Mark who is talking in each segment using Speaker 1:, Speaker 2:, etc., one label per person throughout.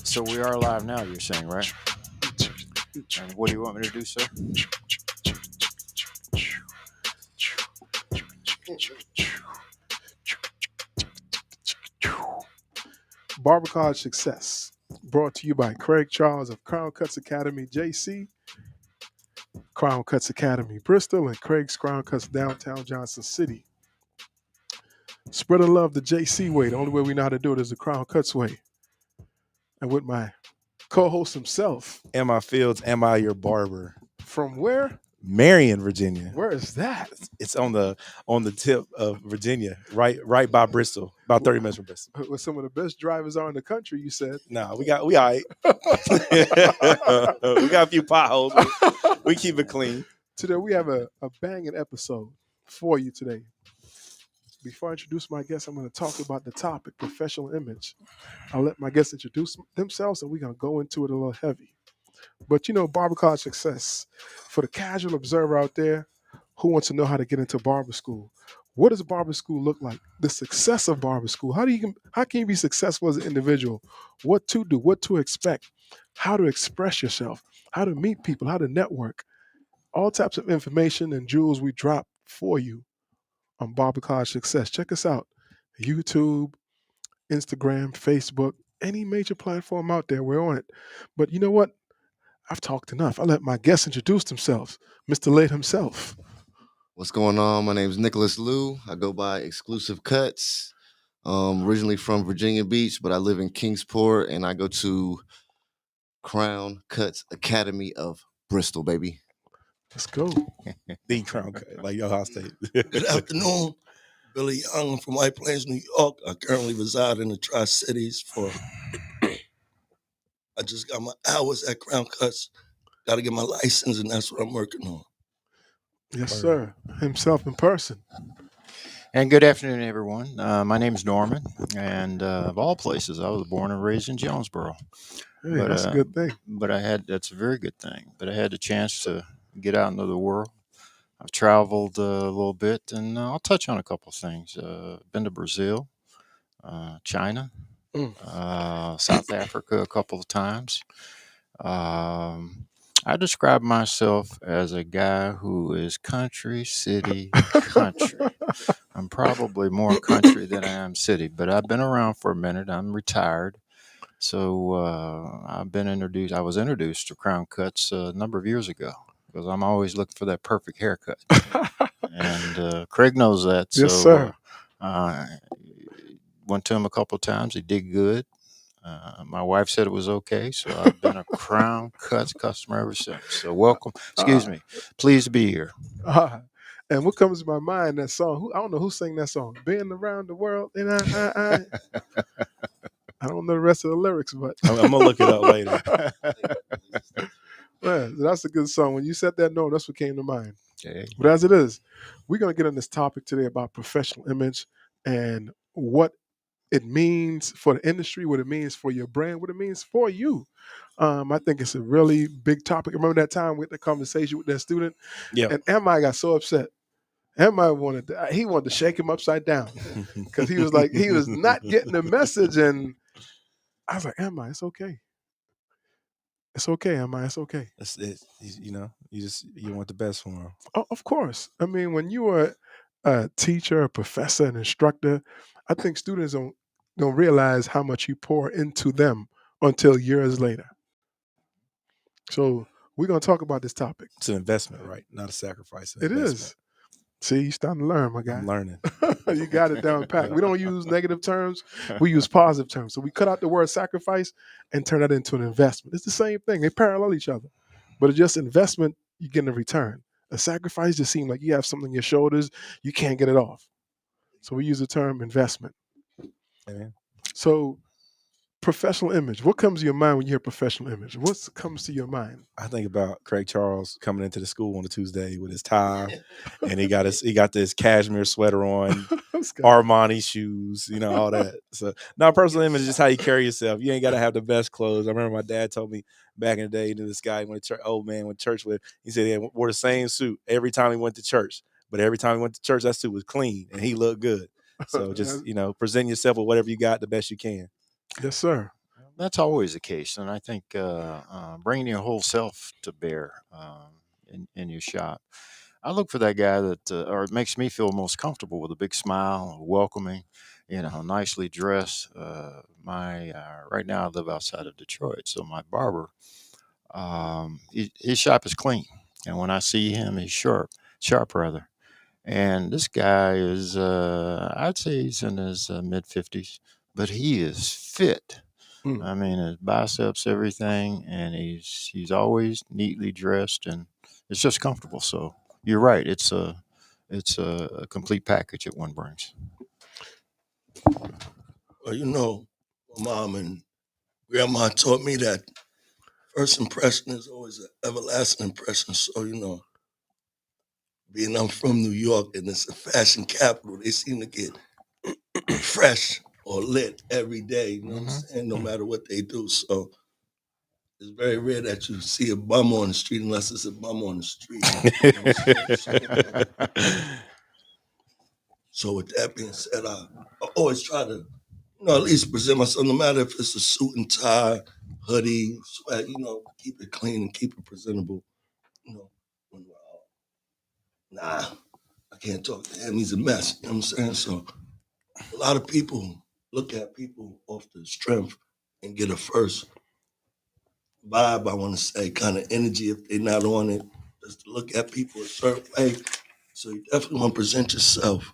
Speaker 1: So we are live now, you're saying, right? And what do you want me to do, sir?
Speaker 2: Barber College Success, brought to you by Craig Charles of Crown Cuts Academy, JC, Crown Cuts Academy, Bristol, and Craig's Crown Cuts downtown Johnson City. Spreading love the JC way. The only way we know how to do it is the Crown Cuts way. And with my co-host himself.
Speaker 3: Am I Fields? Am I your barber?
Speaker 2: From where?
Speaker 3: Marion, Virginia.
Speaker 2: Where is that?
Speaker 3: It's on the tip of Virginia, right by Bristol, about 30 minutes from Bristol.
Speaker 2: Where some of the best drivers are in the country, you said.
Speaker 3: No, we all right. We got a few potholes. We keep it clean.
Speaker 2: Today we have a banging episode for you today. Before I introduce my guests, I'm going to talk about the topic, professional image. I'll let my guests introduce themselves, and we're going to go into it a little heavy. But, Barber College Success, for the casual observer out there who wants to know how to get into barber school, what does barber school look like? The success of barber school. How can you be successful as an individual? What to do, what to expect, how to express yourself, how to meet people, how to network. All types of information and jewels we drop for you on Barber College Success. Check us out. YouTube, Instagram, Facebook, any major platform out there, we're on it. But you know what? I've talked enough. I'll let my guests introduce themselves. Mr. Late himself.
Speaker 4: What's going on? My name is Nicholas Liu. I go by Exclusive Cuts. Originally from Virginia Beach, but I live in Kingsport, and I go to Crown Cuts Academy of Bristol, baby.
Speaker 2: Let's go.
Speaker 3: The Crown Cut, like Ohio State.
Speaker 5: Good afternoon. Billy Young from White Plains, New York. I currently reside in the Tri-Cities I just got my hours at Crown Cuts. Got to get my license, and that's what I'm working on.
Speaker 2: Yes, sir. Himself in person.
Speaker 1: And good afternoon, everyone. My name is Norman, and of all places, I was born and raised in Jonesboro.
Speaker 2: Hey, that's a good thing.
Speaker 1: But that's a very good thing. But I had the chance to get out into the world. I've traveled a little bit, and I'll touch on a couple of things. Been to Brazil, China, South Africa a couple of times. I describe myself as a guy who is country, city, country. I'm probably more country than I am city, but I've been around for a minute. I'm retired. So I was introduced to Crown Cuts a number of years ago because I'm always looking for that perfect haircut. And Craig knows that.
Speaker 2: Yes,
Speaker 1: so,
Speaker 2: sir.
Speaker 1: Went to him a couple of times. He did good. My wife said it was okay, so I've been a Crown Cuts customer ever since. So welcome. Excuse me. Pleased to be here.
Speaker 2: And what comes to my mind, that song, I don't know who sang that song, Been Around the World, and I don't know the rest of the lyrics, but
Speaker 3: I'm going to look it up later.
Speaker 2: Man, that's a good song. When you said that note, that's what came to mind.
Speaker 1: Okay.
Speaker 2: But as it is, we're going to get on this topic today about professional image and what it means for the industry, what it means for your brand, what it means for you. I think it's a really big topic. Remember that time we had the conversation with that student?
Speaker 3: Yeah.
Speaker 2: And M.I. got so upset. M.I. wanted to shake him upside down because he was not getting the message. And I was like, M.I., it's okay. It's okay, M.I., it's okay.
Speaker 3: You want the best for him.
Speaker 2: Oh, of course. I mean, when you are a teacher, a professor, an instructor, I think students don't realize how much you pour into them until years later. So we're going to talk about this topic.
Speaker 3: It's an investment, right? Not a sacrifice.
Speaker 2: It is. See, you're starting to learn, my guy.
Speaker 3: I'm learning.
Speaker 2: You got it down pat. We don't use negative terms. We use positive terms. So we cut out the word sacrifice and turn that into an investment. It's the same thing. They parallel each other. But it's just investment, you get a return. A sacrifice just seems like you have something on your shoulders, you can't get it off. So we use the term investment.
Speaker 3: Amen.
Speaker 2: So professional image. What comes to your mind when you hear professional image? What comes to your mind?
Speaker 3: I think about Craig Charles coming into the school on a Tuesday with his tie, and he got this cashmere sweater on, Armani shoes, all that. So now personal image is just how you carry yourself. You ain't got to have the best clothes. I remember my dad told me back in the day, this guy went to old man went to church with. He said he wore the same suit every time he went to church, but every time he went to church, that suit was clean and he looked good. So just present yourself with whatever you got the best you can.
Speaker 2: Yes, sir.
Speaker 1: That's always the case, and I think bringing your whole self to bear in your shop. I look for that guy that, or it makes me feel most comfortable with a big smile, welcoming, nicely dressed. My right now I live outside of Detroit, so my barber, his shop is clean, and when I see him, he's sharp rather. And this guy is, I'd say he's in his mid 50s, but he is fit.
Speaker 2: Mm.
Speaker 1: I mean, his biceps, everything, and he's always neatly dressed, and it's just comfortable. So you're right; it's a complete package that one brings.
Speaker 5: Well, my mom and grandma taught me that first impression is always an everlasting impression. So, being I'm from New York and it's a fashion capital, they seem to get fresh or lit every day, you know what I'm
Speaker 1: Hmm.
Speaker 5: saying? No matter what they do. So it's very rare that you see a bum on the street unless it's a bum on the street. You know what I'm saying? So with that being said, I always try to, at least present myself, no matter if it's a suit and tie, hoodie, sweat, keep it clean and keep it presentable. You know, when nah, I can't talk to him. He's a mess. You know what I'm saying? So a lot of people look at people off the strength and get a first vibe, I want to say, kind of energy if they're not on it, just to look at people a certain way. So you definitely want to present yourself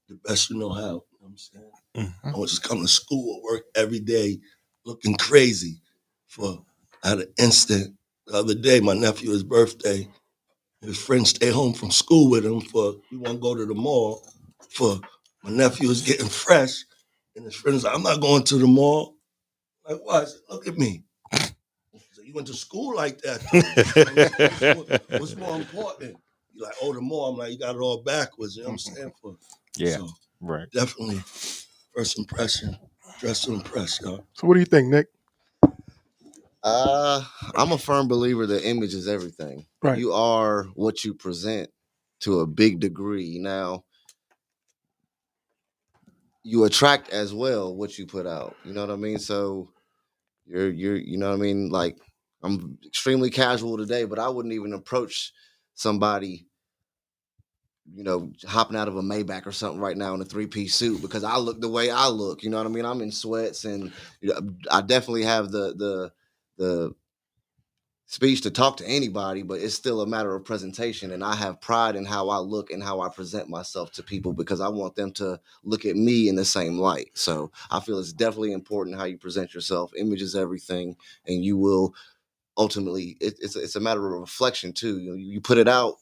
Speaker 5: the best you know how. You know what I'm saying?
Speaker 1: Hmm.
Speaker 5: I want to just come to school or work every day looking crazy. I had an instant the other day, my nephew, his birthday, his friends stay home from school with him we want to go to the mall for my nephew is getting fresh. And his friends like, I'm not going to the mall. Like, why? I said, look at me. So you went to school like that though. You know what I'm saying? So what's more important? You like, oh, the mall. I'm like, you got it all backwards. You know what I'm saying?
Speaker 1: Yeah,
Speaker 5: So
Speaker 1: right.
Speaker 5: definitely first impression, dress to impress, y'all.
Speaker 2: So what do you think, Nick?
Speaker 4: Uh, I'm a firm believer that image is everything.
Speaker 2: Right.
Speaker 4: You are what you present to a big degree. Now, you attract as well what you put out. You know what I mean? So you know what I mean? Like, I'm extremely casual today, but I wouldn't even approach somebody, hopping out of a Maybach or something right now in a three-piece suit because I look the way I look. You know what I mean? I'm in sweats, and I definitely have the speech to talk to anybody, but it's still a matter of presentation. And I have pride in how I look and how I present myself to people because I want them to look at me in the same light. So I feel it's definitely important how you present yourself. Image is everything, and you will ultimately it's a matter of reflection too. You put it out.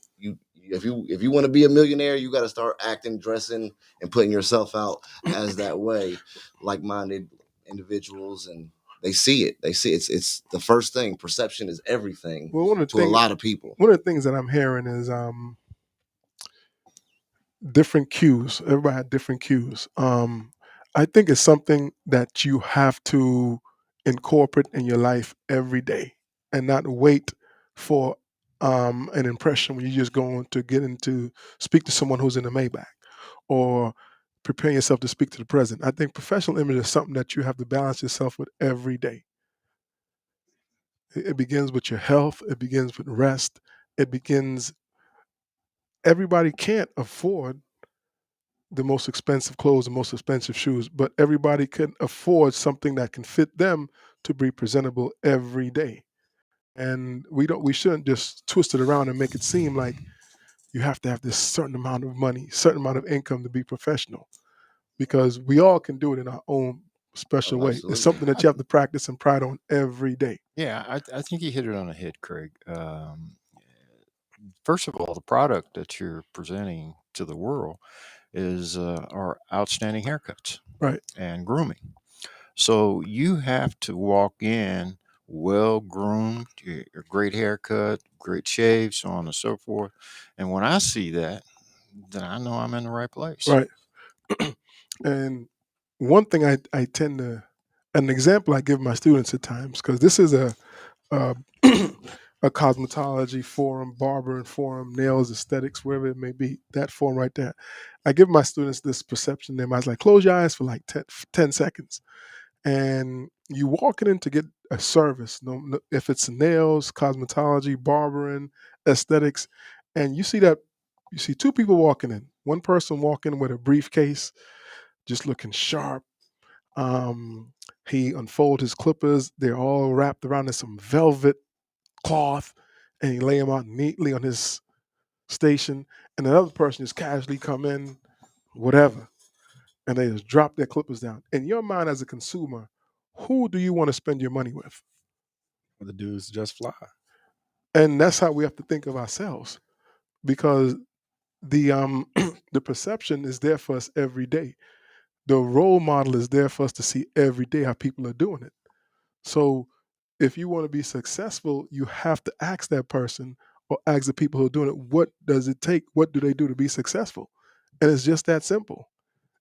Speaker 4: If you want to be a millionaire, you got to start acting, dressing, and putting yourself out as that way, like-minded individuals, and they see it. They see it's the first thing. Perception is everything
Speaker 2: Well,
Speaker 4: to a lot of people.
Speaker 2: one of the things that I'm hearing is different cues. Everybody had different cues. I think it's something that you have to incorporate in your life every day and not wait for an impression when you just going to get into speak to someone who's in a Maybach or prepare yourself to speak to the president. I think professional image is something that you have to balance yourself with every day. It begins with your health. It begins with rest. It begins. Everybody can't afford the most expensive clothes, the most expensive shoes, but everybody can afford something that can fit them to be presentable every day. And we shouldn't just twist it around and make it seem like you have to have this certain amount of money, certain amount of income to be professional, because we all can do it in our own special
Speaker 4: Oh,
Speaker 2: way. It's
Speaker 4: absolutely.
Speaker 2: something that you have to practice and pride on every day.
Speaker 1: Yeah, I think you hit it on the head, Craig. First of all, the product that you're presenting to the world is our outstanding haircuts
Speaker 2: Right.
Speaker 1: and grooming. So you have to walk in well groomed, a great haircut, great shave, so on and so forth. And when I see that, then I know I'm in the right place.
Speaker 2: Right. And one thing I tend to, an example I give my students at times, because this is a, a cosmetology forum, barber and forum, nails, aesthetics, wherever it may be, that forum right there. I give my students this perception. I was like, close your eyes for like 10 seconds. And you walking in to get a service, if it's nails, cosmetology, barbering, aesthetics, and you see two people walking in. One person walking with a briefcase, just looking sharp. Um, he unfolds his clippers. They're all wrapped around in some velvet cloth, and he lay them out neatly on his station. And another person just casually come in, whatever, and they just drop their clippers down. In your mind as a consumer, who do you want to spend your money with?
Speaker 3: The dudes just fly.
Speaker 2: And that's how we have to think of ourselves, because the the perception is there for us every day. The role model is there for us to see every day how people are doing it. So if you want to be successful, you have to ask that person or ask the people who are doing it, what does it take? What do they do to be successful? And it's just that simple.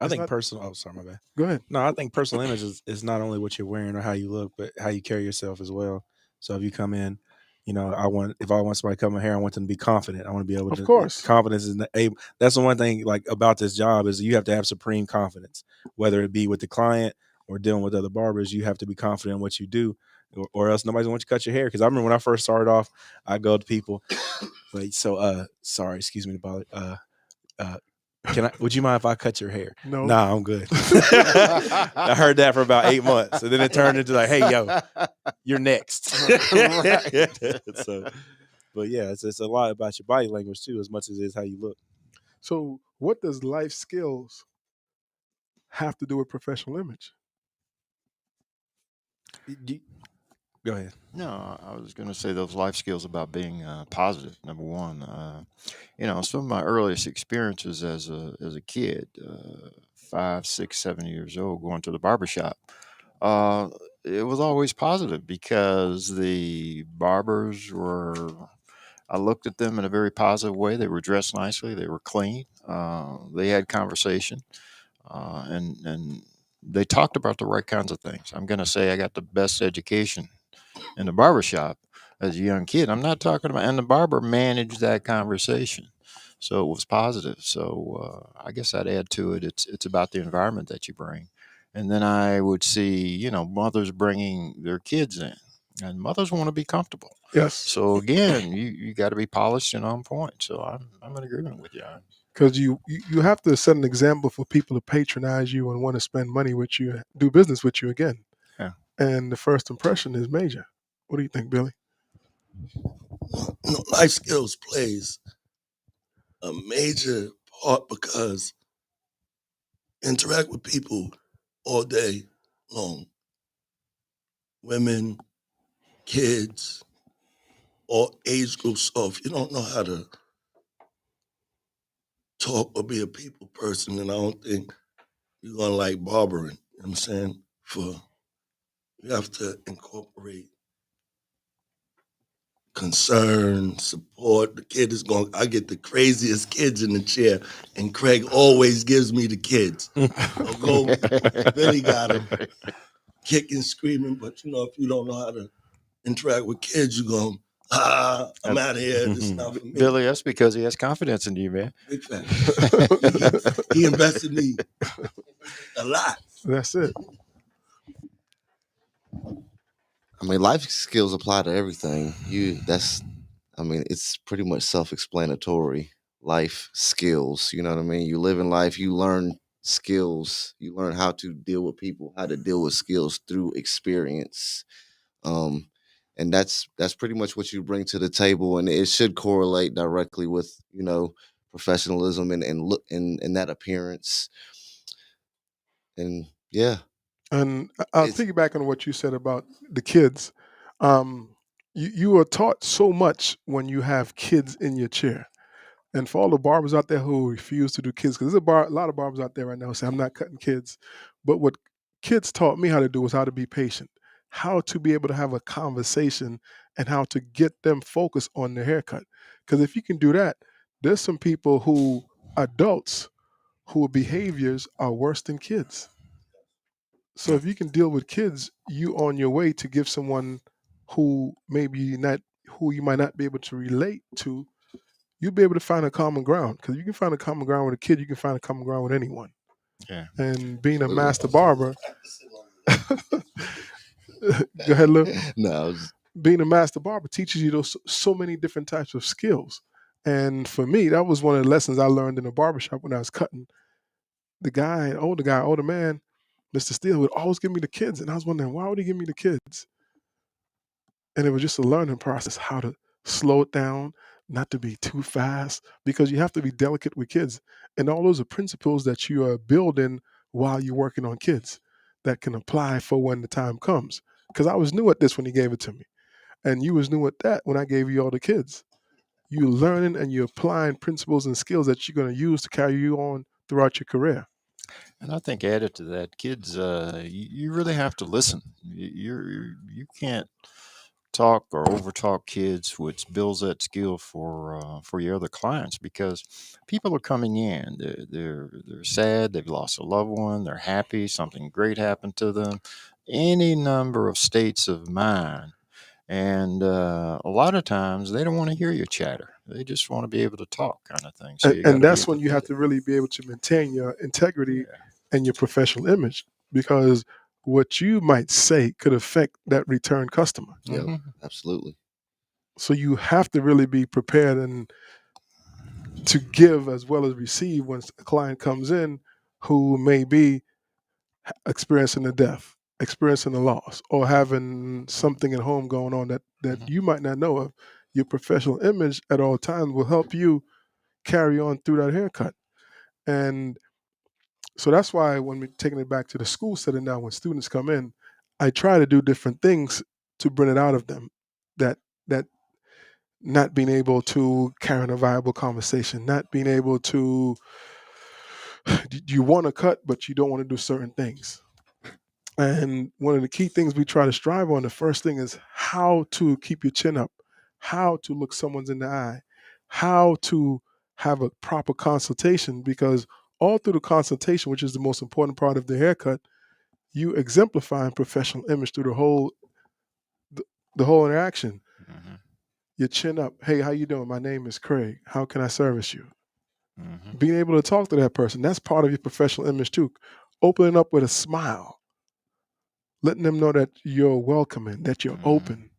Speaker 3: I
Speaker 2: It's
Speaker 3: think
Speaker 2: not,
Speaker 3: personal. Oh, sorry, my bad.
Speaker 2: go ahead.
Speaker 3: No, I think personal image is not only what you're wearing or how you look, but how you carry yourself as well. So if you come in, if I want somebody to come in here, I want them to be confident. I want to be able
Speaker 2: Of
Speaker 3: to.
Speaker 2: course.
Speaker 3: Confidence is able. That's the one thing like about this job is you have to have supreme confidence, whether it be with the client or dealing with other barbers. You have to be confident in what you do, or else nobody's going to cut your hair. Because I remember when I first started off, I go to people, like, so sorry, excuse me, about would you mind if I cut your hair?
Speaker 2: No.
Speaker 3: Nah, I'm good. I heard that for about 8 months. And then it turned into like, hey, yo, you're next. So, but yeah, it's a lot about your body language too, as much as it is how you look.
Speaker 2: So what does life skills have to do with professional image?
Speaker 3: Go ahead.
Speaker 1: No, I was going to say those life skills about being positive. Number one, some of my earliest experiences as a kid, 5, 6, 7 years old, going to the barbershop, uh, it was always positive because the barbers were. I looked at them in a very positive way. They were dressed nicely. They were clean. They had conversation, and they talked about the right kinds of things. I'm going to say I got the best education in the barbershop as a young kid. I'm not talking about, and the barber managed that conversation. So it was positive. So I guess I'd add to it. It's about the environment that you bring, and then I would see mothers bringing their kids in, and mothers want to be comfortable.
Speaker 2: Yes.
Speaker 1: So again, you got to be polished and on point. So I'm in agreement with you.
Speaker 2: Because you have to set an example for people to patronize you and want to spend money with you, do business with you again.
Speaker 1: Yeah.
Speaker 2: And the first impression is major. What do you think, Billy?
Speaker 5: Life skills plays a major part because interact with people all day long. Women, kids, all age groups. So if you don't know how to talk or be a people person, then I don't think you're gonna like barbering. You know what I'm saying? You have to incorporate concern, support. The kid is going. I get the craziest kids in the chair, and Craig always gives me the kids. I'll go. Billy got him kicking, screaming, but if you don't know how to interact with kids, you go, I'm out of here. This is not for me.
Speaker 1: Billy, that's because he has confidence in you, man.
Speaker 5: Big fan. He invested in me a lot.
Speaker 2: That's it.
Speaker 4: I mean, life skills apply to everything. It's pretty much self-explanatory. Life skills, you know what I mean? You live in life, you learn skills, you learn how to deal with people, how to deal with skills through experience. And that's pretty much what you bring to the table, and it should correlate directly with, professionalism and look and that appearance. And yeah.
Speaker 2: And I'll piggyback on what you said about the kids. You are taught so much when you have kids in your chair. And for all the barbers out there who refuse to do kids, because there's a lot of barbers out there right now who say, I'm not cutting kids. But what kids taught me how to do was how to be patient, how to be able to have a conversation, and how to get them focused on their haircut. Because if you can do that, there's some people adults, whose behaviors are worse than kids. So if you can deal with kids, you on your way to give someone who you might not be able to relate to, you'll be able to find a common ground. Because you can find a common ground with a kid, you can find a common ground with anyone.
Speaker 1: Yeah.
Speaker 2: And being a master barber, Go ahead, Lou.
Speaker 4: No, I was,
Speaker 2: Being a master barber teaches you those so many different types of skills. And for me, that was one of the lessons I learned in the barbershop when I was cutting. Older man, Mr. Steele would always give me the kids. And I was wondering, why would he give me the kids? And it was just a learning process, how to slow it down, not to be too fast, because you have to be delicate with kids. And all those are principles that you are building while you're working on kids that can apply for when the time comes. Because I was new at this when he gave it to me. And you was new at that when I gave you all the kids. You're learning and you're applying principles and skills that you're going to use to carry you on throughout your career.
Speaker 1: And I think added to that, kids, you really have to listen. You can't talk or overtalk kids, which builds that skill for your other clients, because people are coming in. They're sad. They've lost a loved one. They're happy. Something great happened to them. Any number of states of mind. And a lot of times they don't want to hear your chatter. They just want to be able to talk, kind of thing. So you got
Speaker 2: And
Speaker 1: to be
Speaker 2: that's when you have
Speaker 1: empathetic.
Speaker 2: to really be able to maintain your integrity
Speaker 1: Yeah.
Speaker 2: and your professional image, because what you might say could affect that return customer.
Speaker 4: yeah,
Speaker 1: hmm
Speaker 4: absolutely.
Speaker 2: So you have to really be prepared and to give as well as receive when a client comes in who may be experiencing a death, experiencing a loss, or having something at home going on that
Speaker 1: hmm
Speaker 2: you might not know of. Your professional image at all times will help you carry on through that haircut. And so that's why when we're taking it back to the school setting now, when students come in, I try to do different things to bring it out of them. That not being able to carry on a viable conversation, not being able to, you want to cut, but you don't want to do certain things. And one of the key things we try to strive on, the first thing is how to keep your chin up, how to look someone's in the eye, how to have a proper consultation, because all through the consultation, which is the most important part of the haircut, you exemplifying professional image through the, the whole interaction.
Speaker 1: hmm
Speaker 2: Your chin up. Hey, how you doing? My name is Craig. How can I service you?
Speaker 1: hmm
Speaker 2: Being able to talk to that person, that's part of your professional image too. Opening up with a smile, letting them know that you're welcoming, that you're
Speaker 1: hmm
Speaker 2: open.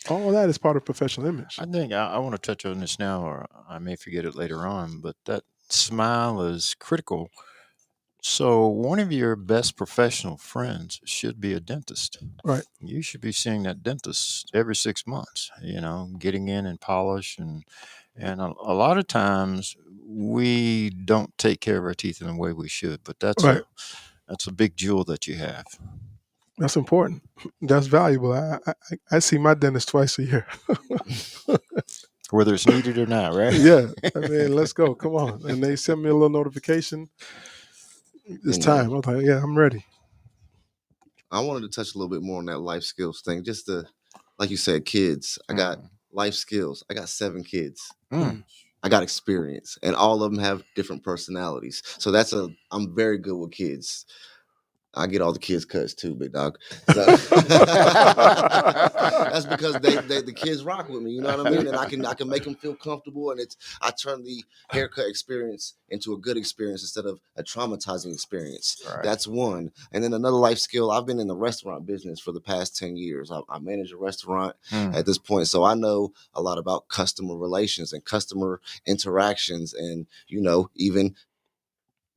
Speaker 2: All of that is part of professional image.
Speaker 1: I think I want to touch on this now, or I may forget it later on, but that smile is critical. So, one of your best professional friends should be a dentist.
Speaker 2: Right.
Speaker 1: You should be seeing that dentist every 6 months, getting in and polish. And a lot of times we don't take care of our teeth in the way we should, but
Speaker 2: Right.
Speaker 1: that's a big jewel that you have.
Speaker 2: That's important. That's valuable. I see my dentist twice a year.
Speaker 1: Whether it's needed or not, right?
Speaker 2: Yeah. I mean, let's go. Come on. And they send me a little notification. It's
Speaker 4: And
Speaker 2: time. I was like, yeah, I'm ready.
Speaker 4: I wanted to touch a little bit more on that life skills thing. Just to, like you said, kids. I got life skills. I got 7 kids.
Speaker 1: Mm.
Speaker 4: I got experience, and all of them have different personalities. So I'm very good with kids. I get all the kids cuts too, big dog. So that's because the kids rock with me. You know what I mean? And I can make them feel comfortable. And I turn the haircut experience into a good experience instead of a traumatizing experience.
Speaker 1: Right.
Speaker 4: That's one. And then another life skill. I've been in the restaurant business for the past 10 years. I manage a restaurant at this point, so I know a lot about customer relations and customer interactions, and even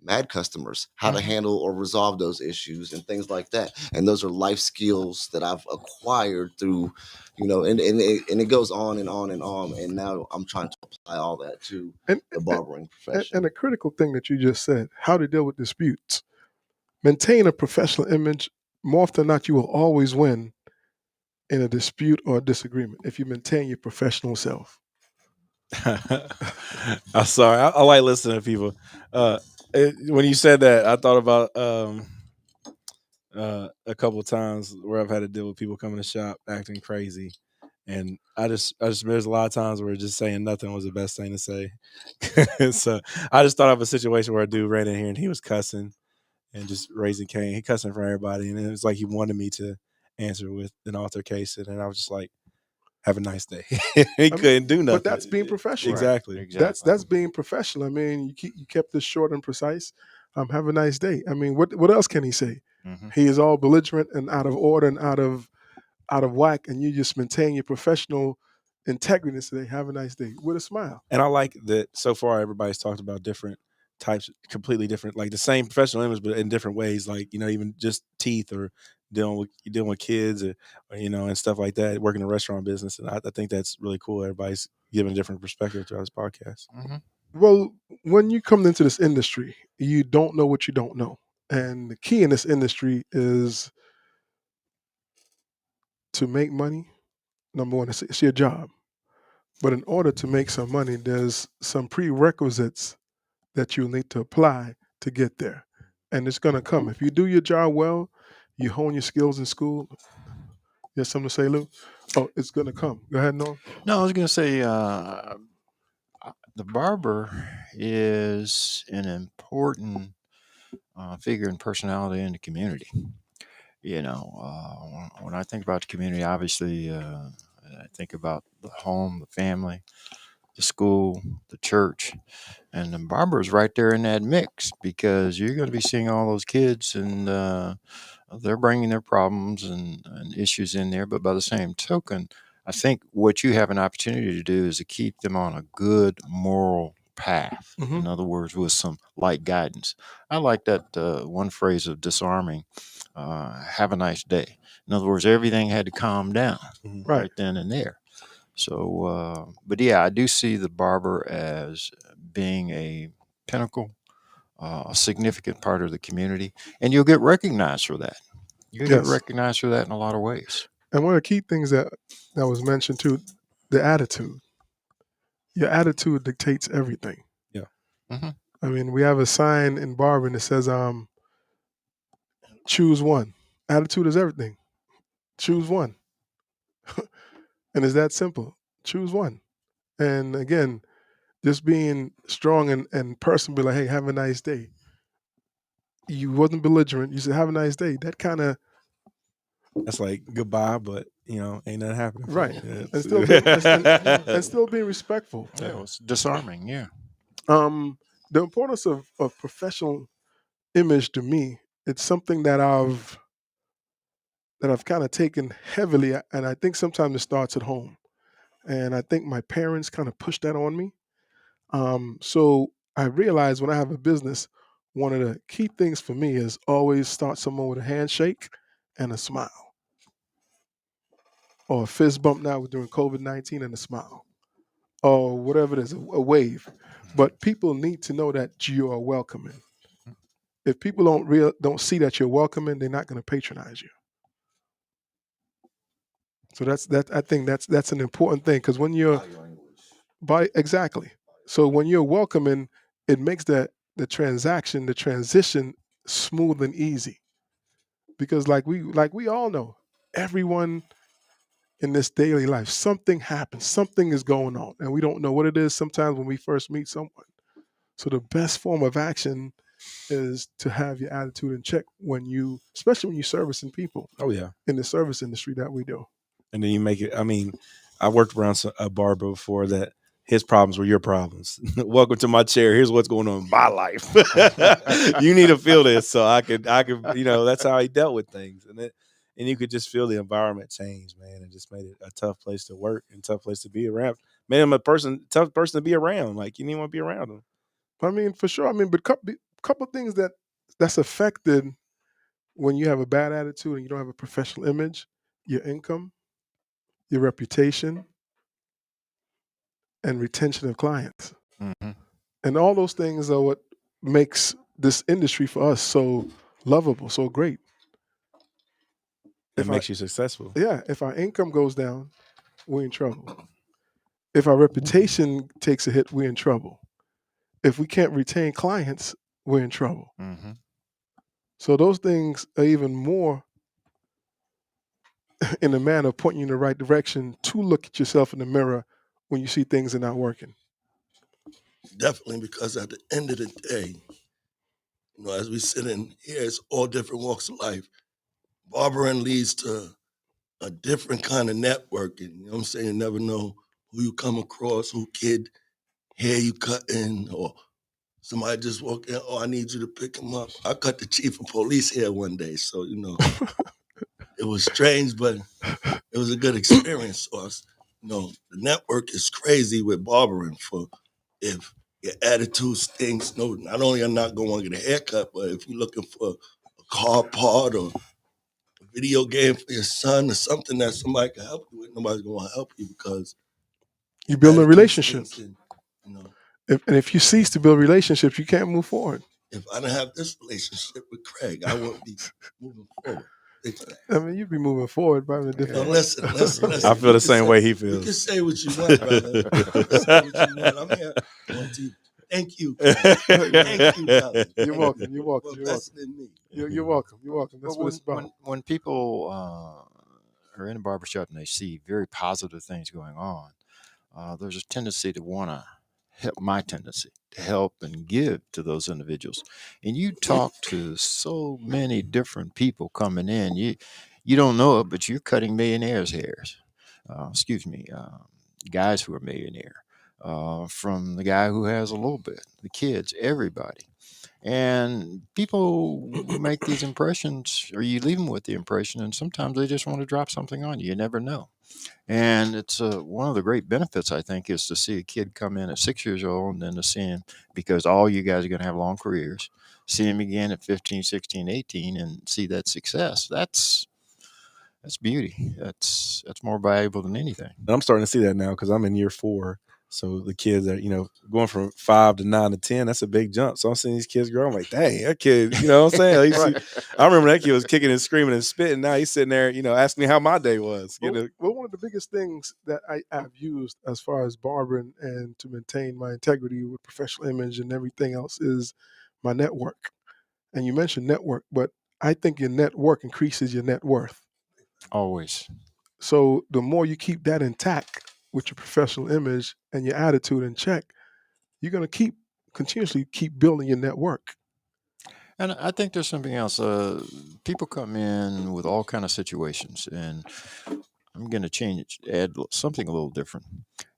Speaker 4: mad customers, how to handle or resolve those issues and things like that. And those are life skills that I've acquired through, and it goes on and on and on. And now I'm trying to apply all that to
Speaker 2: and,
Speaker 4: the barbering
Speaker 2: and,
Speaker 4: profession.
Speaker 2: and a critical thing that you just said, how to deal with disputes. Maintain a professional image. More often than not, you will always win in a dispute or a disagreement if you maintain your professional self.
Speaker 3: I'm sorry. I like listening to people. When you said that, I thought about a couple of times where I've had to deal with people coming to shop acting crazy, and I just there's a lot of times where just saying nothing was the best thing to say. So I just thought of a situation where a dude ran in here and he was cussing and just raising Cain. He cussing for everybody, and it was like he wanted me to answer with an altercation, and I was just like, "Have a nice day." He couldn't do nothing.
Speaker 2: But that's being professional.
Speaker 3: Exactly.
Speaker 1: Right. Exactly.
Speaker 2: That's being professional. I mean, you kept this short and precise. Have a nice day. I mean, what else can he say?
Speaker 1: hmm
Speaker 2: He is all belligerent and out of order and out of out of whack, and you just maintain your professional integrity and say, have a nice day with a smile.
Speaker 3: And I like that so far everybody's talked about different types, completely different, like the same professional image, but in different ways. Like, even just teeth or dealing with kids or and stuff like that, working in the restaurant business. And I think that's really cool. Everybody's giving a different perspective throughout this podcast.
Speaker 1: Mm-hmm.
Speaker 2: Well, when you come into this industry, you don't know what you don't know. And the key in this industry is to make money. Number one, it's your job. But in order to make some money, there's some prerequisites that you'll need to apply to get there. And it's going to come. If you do your job well, you hone your skills in school. You have something to say, Lou? Oh, it's going to come. Go ahead, Norm.
Speaker 1: No, I was going to say the barber is an important figure and personality in the community. When I think about the community, obviously, I think about the home, the family, the school, the church, and the barber is right there in that mix because you're going to be seeing all those kids and they're bringing their problems and issues in there. But by the same token, I think what you have an opportunity to do is to keep them on a good moral path.
Speaker 2: Mm-hmm.
Speaker 1: In other words, with some light guidance. I like that one phrase of disarming. Have a nice day. In other words, everything had to calm down right then and there. So, but yeah, I do see the barber as being a pinnacle, a significant part of the community, and you'll get recognized for that. You'll get recognized for that in a lot of ways.
Speaker 2: And one of the key things that was mentioned too, the attitude. Your attitude dictates everything.
Speaker 3: Yeah.
Speaker 1: Mm-hmm.
Speaker 2: I mean, we have a sign in barbering that says, choose one. Attitude is everything. Choose one. And it's that simple. Choose one. And again, just being strong and personal, be like, hey, have a nice day. You wasn't belligerent. You said, have a nice day. That kind of.
Speaker 3: That's like goodbye, but ain't nothing happening.
Speaker 2: Right.
Speaker 3: Yeah,
Speaker 2: and still being respectful.
Speaker 1: Yeah, it's disarming. Yeah.
Speaker 2: The importance of professional image to me, it's something that I've kind of taken heavily, and I think sometimes it starts at home. And I think my parents kind of pushed that on me. So I realized when I have a business, one of the key things for me is always start someone with a handshake and a smile, or a fist bump now during COVID-19 and a smile, or whatever it is, a wave. But people need to know that you are welcoming. If people don't see that you're welcoming, they're not going to patronize you. So I think that's an important thing, because when you're exactly. So when you're welcoming, it makes the transition smooth and easy. Because like we all know, everyone in this daily life, something happens, something is going on, and we don't know what it is sometimes when we first meet someone. So the best form of action is to have your attitude in check especially when you're servicing people.
Speaker 3: Oh yeah.
Speaker 2: In the service industry that we do.
Speaker 3: And then you make it. I mean, I worked around a barber before that. His problems were your problems. Welcome to my chair. Here's what's going on in my life. You need to feel this, so I could. That's how he dealt with things, and you could just feel the environment change, man, and just made it a tough place to work and tough place to be around. Made him tough person to be around. Like you didn't want to be around him.
Speaker 2: I mean, for sure. I mean, but couple of things that's affected when you have a bad attitude and you don't have a professional image: your income, your reputation, and retention of clients.
Speaker 1: Mm-hmm.
Speaker 2: And all those things are what makes this industry for us so lovable, so great.
Speaker 3: It makes you successful.
Speaker 2: Yeah. If our income goes down, we're in trouble. If our reputation takes a hit, we're in trouble. If we can't retain clients, we're in trouble.
Speaker 1: Mm-hmm.
Speaker 2: So those things are even more in a manner of pointing you in the right direction to look at yourself in the mirror when you see things are not working.
Speaker 5: Definitely, because at the end of the day, as we sit in here, it's all different walks of life. Barbering leads to a different kind of networking. You know what I'm saying? You never know who you come across, who kid hair you cutting, or somebody just walk in, I need you to pick him up. I cut the chief of police hair one day, so, it was strange, but it was a good experience for us. The network is crazy with barbering. For if your attitude stinks, no, not only are you not going to get a haircut, but if you're looking for a car part or a video game for your son or something that somebody can help you with, nobody's going to help you because
Speaker 2: You
Speaker 5: your
Speaker 2: build a
Speaker 5: attitude stinks.
Speaker 2: relationships.
Speaker 5: And you know,
Speaker 2: If you cease to build relationships, you can't move forward.
Speaker 5: if I didn't have this relationship with Craig, I wouldn't be moving forward. Big facts.
Speaker 2: I mean, you'd be moving forward, but in a different way.
Speaker 5: Listen.
Speaker 3: I feel the same way he
Speaker 5: You
Speaker 3: feels.
Speaker 5: can say what you want, brother. You can say what you want. I'm here on TV. Thank you, Craig. Thank you, brother.
Speaker 2: You're welcome. You're
Speaker 5: For
Speaker 2: welcome. You're welcome.
Speaker 5: investing in me.
Speaker 2: You're welcome. You're welcome. That's
Speaker 1: But
Speaker 2: what it's about.
Speaker 1: when people are in a barbershop and they see very positive things going on, there's a tendency to want to help. My tendency to help and give to those individuals. And you talk to so many different people coming in. You don't know it, but you're cutting millionaires' hairs. Excuse me, guys who are millionaire. From the guy who has a little bit, the kids, everybody. And people make these impressions, or you leave them with the impression, and sometimes they just want to drop something on you. You never know. And it's one of the great benefits, I think, is to see a kid come in at 6 years old and then to see him, because all you guys are going to have long careers, see him again at 15, 16, 18, and see that success. That's beauty. That's more valuable than anything.
Speaker 3: And I'm starting to see that now because I'm in year 4. So the kids are, going from 5 to 9 to 10, that's a big jump. So I'm seeing these kids grow. I'm like, dang, that kid, you know what I'm saying? Like, I remember that kid was kicking and screaming and spitting. Now he's sitting there, asking me how my day was.
Speaker 2: Well, one of the biggest things that I've used as far as barbering and to maintain my integrity with professional image and everything else is my network. And you mentioned network, but I think your network increases your net worth.
Speaker 1: Always.
Speaker 2: So the more you keep that intact with your professional image and your attitude in check, you're going to continuously keep building your network.
Speaker 1: And I think there's something else. People come in with all kind of situations, and I'm going to add something a little different.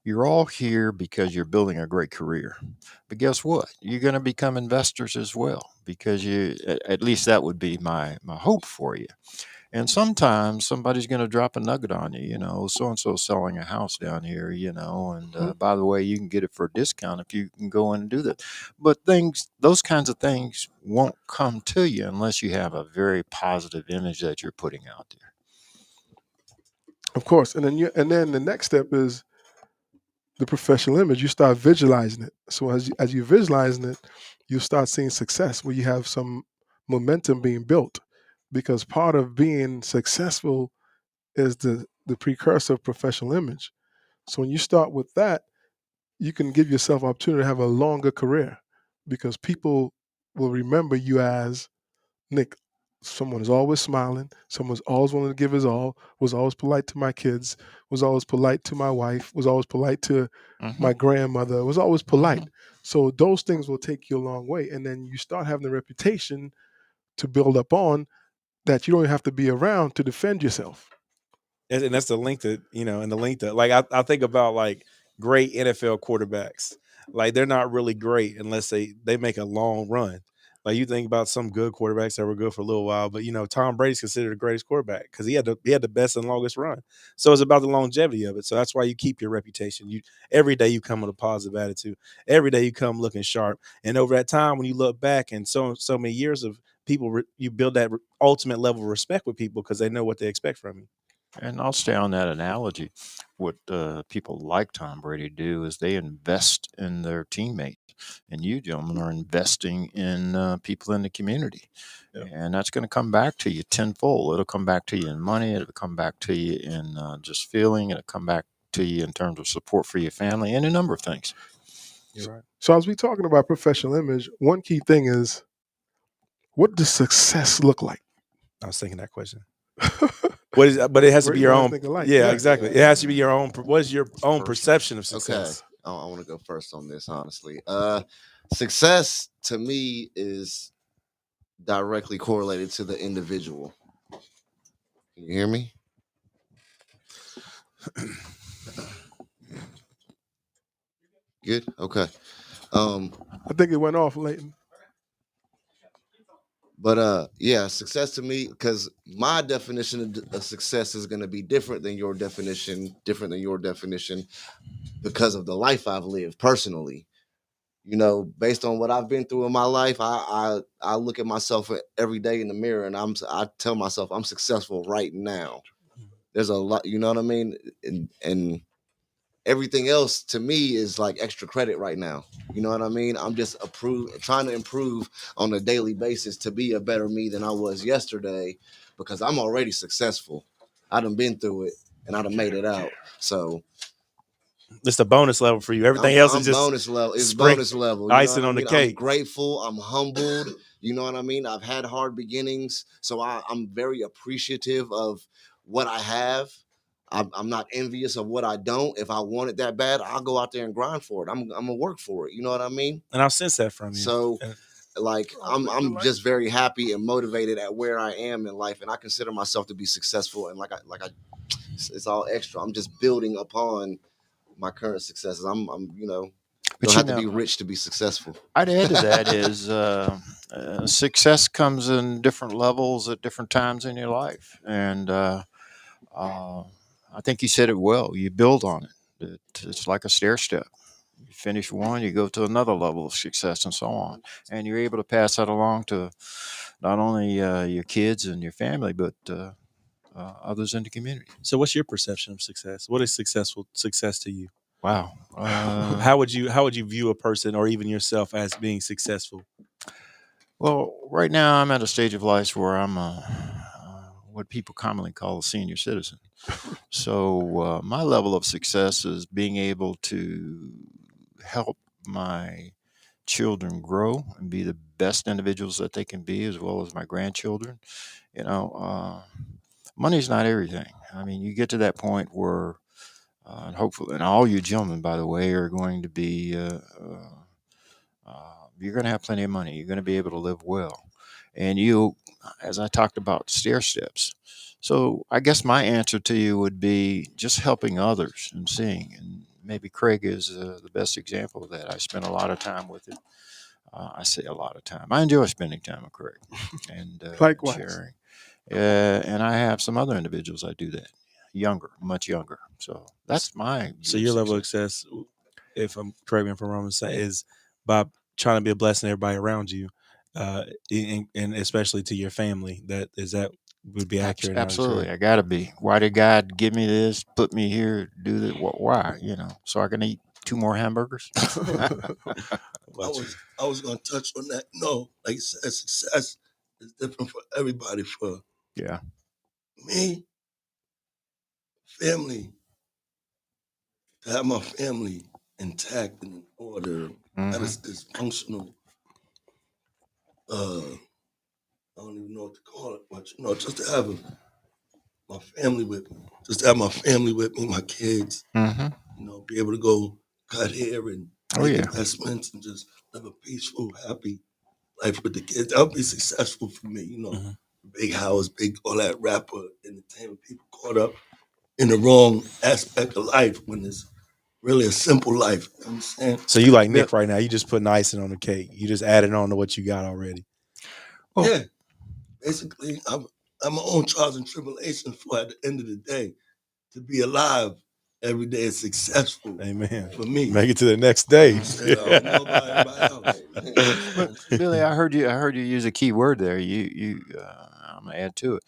Speaker 1: You're all here because you're building a great career, but guess what? You're going to become investors as well, because at least that would be my hope for you. And sometimes somebody's going to drop a nugget on you, so and so selling a house down here, and by the way, you can get it for a discount if you can go in and do that. But those kinds of things won't come to you unless you have a very positive image that you're putting out there.
Speaker 2: Of course. And then the next step is the professional image. You start visualizing it. So as you're visualizing it, you start seeing success where you have some momentum being built, because part of being successful is the precursor of professional image. So when you start with that, you can give yourself opportunity to have a longer career, because people will remember you as Nick. Someone is always smiling. Someone's always wanting to give his all. Was always polite to my kids. Was always polite to my wife. Was always polite to my grandmother. Was always polite. So those things will take you a long way, and then you start having a reputation to build up on that you don't have to be around to defend yourself.
Speaker 3: And that's the link that, and the link that, like, I think about like great NFL quarterbacks. Like, they're not really great unless they make a long run. Like, you think about some good quarterbacks that were good for a little while, but Tom Brady's considered the greatest quarterback because he had the best and longest run. So it's about the longevity of it. So that's why you keep your reputation. Every day you come with a positive attitude. Every day you come looking sharp. And over that time, when you look back and so many years of people, you build that ultimate level of respect with people because they know what they expect from you.
Speaker 1: And I'll stay on that analogy. What people like Tom Brady do is they invest in their teammates, and you gentlemen are investing in people in the community, and that's going to come back to you tenfold. It'll come back to you in money. It'll come back to you in just feeling. It'll come back to you in terms of support for your family and a number of things.
Speaker 3: You're right.
Speaker 2: So as we're talking about professional image, one key thing is, what does success look like?
Speaker 3: I was thinking that question. But it has to be your own. Yeah, exactly. It has to be your own. What is your own perception of success?
Speaker 4: Okay, I want to go first on this, honestly. Success to me is directly correlated to the individual. Can you hear me? Good. Okay.
Speaker 2: I think it went off, Leighton.
Speaker 4: But yeah, success to me, because my definition of success is going to be different than your definition, because of the life I've lived personally. You know, based on what I've been through in my life, I look at myself every day in the mirror, and I tell myself I'm successful right now. There's a lot, you know what I mean, and everything else to me is like extra credit right now. You know what I mean? I'm just trying to improve on a daily basis to be a better me than I was yesterday, because I'm already successful. I done been through it and I done made it out. So
Speaker 3: It's a bonus level for you. Everything else is
Speaker 4: I'm
Speaker 3: just
Speaker 4: bonus level. It's
Speaker 3: spring
Speaker 4: bonus level. You know
Speaker 3: icing
Speaker 4: what I
Speaker 3: on the
Speaker 4: mean? I'm
Speaker 3: cake.
Speaker 4: grateful. I'm humbled. You know what I mean? I've had hard beginnings, so I'm very appreciative of what I have. I'm not envious of what I don't. If I want it that bad, I'll go out there and grind for it. I'm gonna work for it. You know what I mean?
Speaker 3: And I'll sense that from you.
Speaker 4: So, like, I'm just very happy and motivated at where I am in life, and I consider myself to be successful. And it's all extra. I'm just building upon my current successes. I'm you know, you
Speaker 1: But
Speaker 4: don't
Speaker 1: you
Speaker 4: have to
Speaker 1: know,
Speaker 4: be rich to be successful.
Speaker 1: I'd add to that is success comes in different levels at different times in your life, and uh, I think you said it well. You build on it. It's like a stair step. You finish one, you go to another level of success, and so on, and you're able to pass that along to not only your kids and your family, but others in the community.
Speaker 3: So, what's your perception of success? What is success to you?
Speaker 1: Wow.
Speaker 3: How would you view a person or even yourself as being successful?
Speaker 1: Well, right now I'm at a stage of life where I'm what people commonly call a senior citizen. So my level of success is being able to help my children grow and be the best individuals that they can be, as well as my grandchildren. You know, money's not everything. I mean, you get to that point where, and hopefully, and all you gentlemen, by the way, are going to be. You're going to have plenty of money. You're going to be able to live well. And you, as I talked about, stair steps. So I guess my answer to you would be just helping others and seeing. And maybe Craig is the best example of that. I spend a lot of time with it. I say a lot of time. I enjoy spending time with Craig and
Speaker 2: Likewise.
Speaker 1: sharing. And I have some other individuals I do that, younger, much younger. So that's my.
Speaker 3: So your level of success, if I'm correct me if I'm wrong, is by trying to be a blessing to everybody around you, and especially to your family. That would be accurate.
Speaker 1: Absolutely, I gotta be. Why did God give me this? Put me here? Do that? Why? You know, so I can eat 2 more hamburgers.
Speaker 5: I was gonna touch on that. No, like you said, success is different for everybody. For
Speaker 1: Yeah.
Speaker 5: me, family, to have my family intact and in order, that is dysfunctional. I don't even know what to call it, but just to have my family with me, my kids, be able to go cut hair and
Speaker 1: Oh
Speaker 5: make
Speaker 1: yeah.
Speaker 5: investments and just live a peaceful, happy life with the kids. That would be successful for me. Big house, big all that rapper entertainment. People caught up in the wrong aspect of life when it's really a simple life. You understand?
Speaker 3: So you like Nick right now? You just putting icing on the cake. You just adding on to what you got already.
Speaker 1: Well,
Speaker 5: Yeah, basically, I'm my own trials and tribulations for at the end of the day to be alive every day is successful.
Speaker 3: Amen.
Speaker 5: For me,
Speaker 3: Make it to the next day.
Speaker 5: I don't know about everybody else.
Speaker 1: but Billy, I heard you use a key word there. I'm gonna add to it.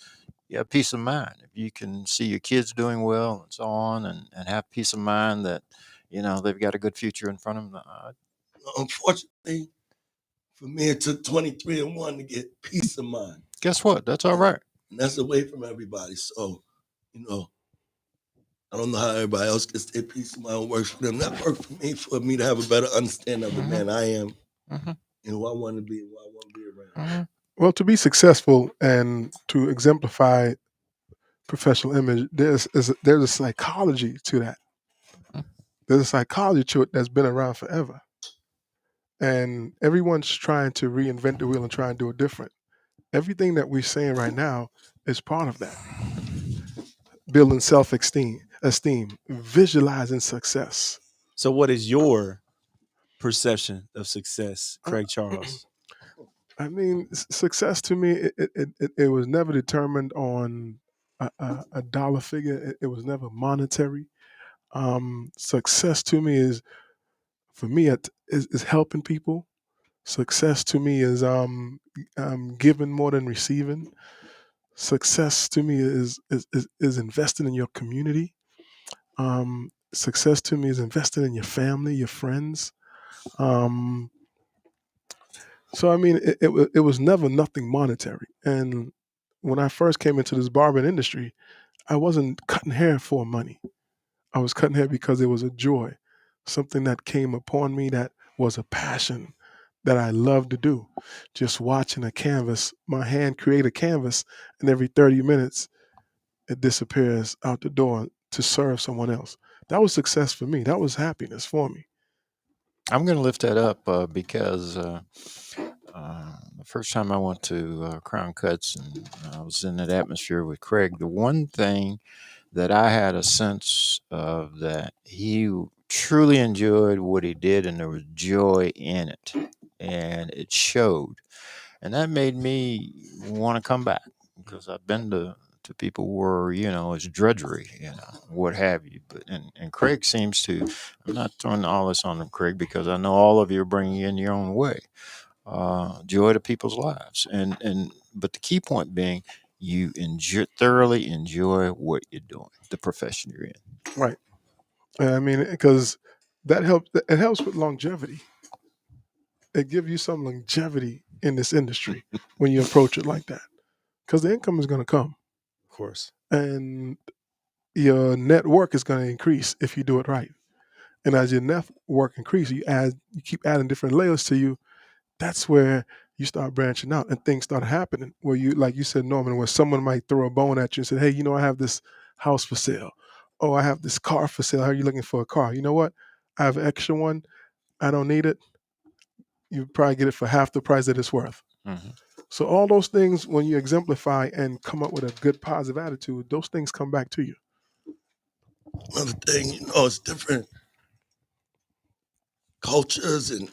Speaker 1: You have peace of mind. If you can see your kids doing well and so on, and have peace of mind that they've got a good future in front of them.
Speaker 5: Unfortunately, for me, it took 23 and 1 to get peace of mind.
Speaker 1: Guess what? That's all right.
Speaker 5: And that's away from everybody. So, I don't know how everybody else gets their peace of mind works for them. That worked for me to have a better understanding of the man I am and who I want to be and who I want to be around.
Speaker 2: Well, to be successful and to exemplify professional image, there's a psychology to that. There's a psychology to it that's been around forever. And everyone's trying to reinvent the wheel and try and do it different. Everything that we're saying right now is part of that. Building self-esteem, visualizing success.
Speaker 3: So what is your perception of success, Craig Charles?
Speaker 2: I mean, success to me, it was never determined on a dollar figure. It was never monetary. Success to me is, for me, is helping people. Success to me is giving more than receiving. Success to me is investing in your community. Success to me is investing in your family, your friends. Um, so I mean, it was never nothing monetary. And when I first came into this barbering industry, I wasn't cutting hair for money. I was cutting hair because it was a joy, something that came upon me that was a passion that I loved to do. Just watching a canvas, my hand create a canvas, and every 30 minutes it disappears out the door to serve someone else. That was success for me. That was happiness for me.
Speaker 1: I'm going to lift that up because the first time I went to Crown Cuts and I was in that atmosphere with Craig, the one thing that I had a sense of that he truly enjoyed what he did and there was joy in it. And it showed. And that made me want to come back because I've been to people where, it's drudgery, what have you. But and Craig seems to, I'm not throwing all this on Craig because I know all of you are bringing in your own way joy to people's lives. And but the key point being, you thoroughly enjoy what you're doing, the profession you're in.
Speaker 2: Right. I mean, because that helps. It helps with longevity. It gives you some longevity in this industry when you approach it like that, because the income is going to come,
Speaker 3: Of course.
Speaker 2: and your network is going to increase if you do it right. And as your network increases, you keep adding different layers to you. That's where you start branching out and things start happening. Where you, like you said, Norman, where someone might throw a bone at you and say, "Hey, I have this house for sale. Oh, I have this car for sale. How are you looking for a car? You know what? I have an extra one. I don't need it. You probably get it for half the price that it's worth."
Speaker 1: Mm-hmm.
Speaker 2: So all those things, when you exemplify and come up with a good positive attitude, those things come back to you.
Speaker 5: Another thing, it's different cultures, and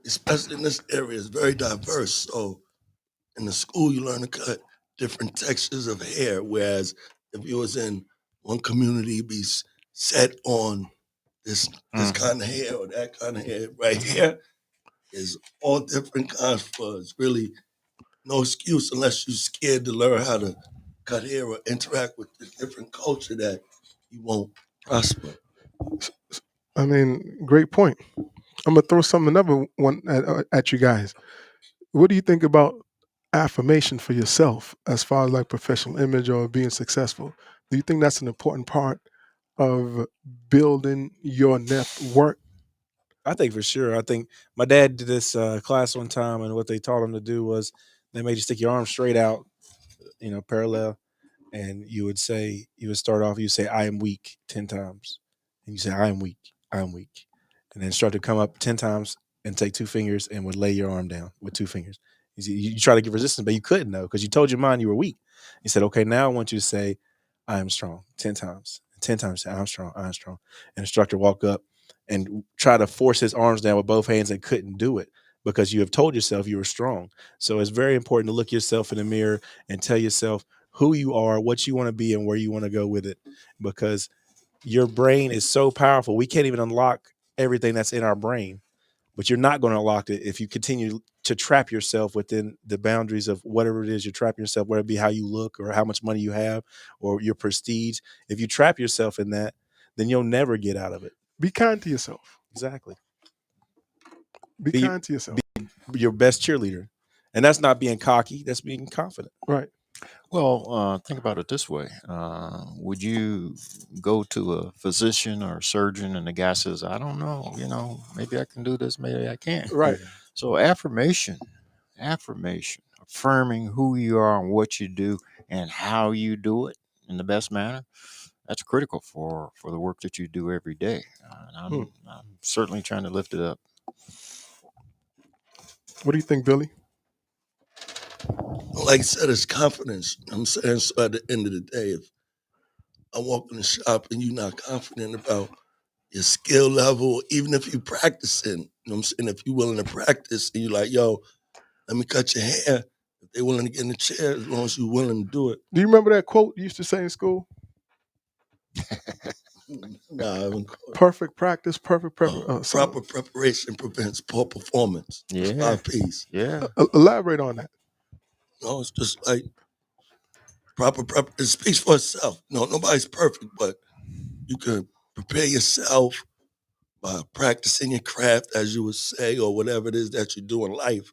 Speaker 5: especially in this area, it's very diverse. So in the school, you learn to cut different textures of hair, whereas if you was in one community, you'd be set on this
Speaker 1: Mm-hmm.
Speaker 5: kind of hair or that kind of hair. Right here is all different kinds for it's really no excuse unless you're scared to learn how to cut hair or interact with the different culture that you won't prosper.
Speaker 2: I mean, great point. I'm gonna throw another one at you guys. What do you think about affirmation for yourself as far as like professional image or being successful? Do you think that's an important part of building your network?
Speaker 3: I think for sure. I think my dad did this class one time, and what they taught him to do was they made you stick your arms straight out, parallel, and you would start off, you say, "I am weak" 10 times, and you say, "I am weak, I am weak," and then start to come up 10 times and take two fingers and would lay your arm down with two fingers. You try to give resistance, but you couldn't though because you told your mind you were weak. He said, "Okay, now I want you to say, 'I am strong' 10 times. 10 times, say, 'I'm strong, I'm strong.'" And the instructor walk up and try to force his arms down with both hands and couldn't do it because you have told yourself you were strong. So it's very important to look yourself in the mirror and tell yourself who you are, what you want to be, and where you want to go with it. Because your brain is so powerful. We can't even unlock everything that's in our brain, but you're not going to unlock it if you continue to trap yourself within the boundaries of whatever it is you're trapping yourself, whether it be how you look or how much money you have or your prestige. If you trap yourself in that, then you'll never get out of it.
Speaker 2: Be kind to yourself.
Speaker 3: Exactly.
Speaker 2: Be
Speaker 3: Be,
Speaker 2: kind to yourself.
Speaker 3: be your best cheerleader. And that's not being cocky, that's being confident.
Speaker 2: Right.
Speaker 1: Well, think about it this way. Would you go to a physician or a surgeon and the guy says, I don't know, maybe I can do this, maybe I can't.
Speaker 2: Right.
Speaker 1: So affirmation, affirming who you are and what you do and how you do it in the best manner. That's critical for the work that you do every day. And I'm certainly trying to lift it up.
Speaker 2: What do you think, Billy?
Speaker 5: Like I said, it's confidence. I'm saying, so at the end of the day, if I walk in the shop and you're not confident about your skill level, even if you practicing, you know what I'm saying? If you're willing to practice and you're like, yo, let me cut your hair. If they're willing to get in the chair, as long as you're willing to do it.
Speaker 2: Do you remember that quote you used to say in school?
Speaker 5: Nah, I haven't.
Speaker 2: Perfect practice, perfect
Speaker 5: Proper preparation prevents poor performance. It's
Speaker 1: Yeah.
Speaker 5: 5 P's.
Speaker 1: Yeah.
Speaker 2: Elaborate on that.
Speaker 5: No, it's just like proper prep. It speaks for itself. No, nobody's perfect, but you can prepare yourself by practicing your craft, as you would say, or whatever it is that you do in life,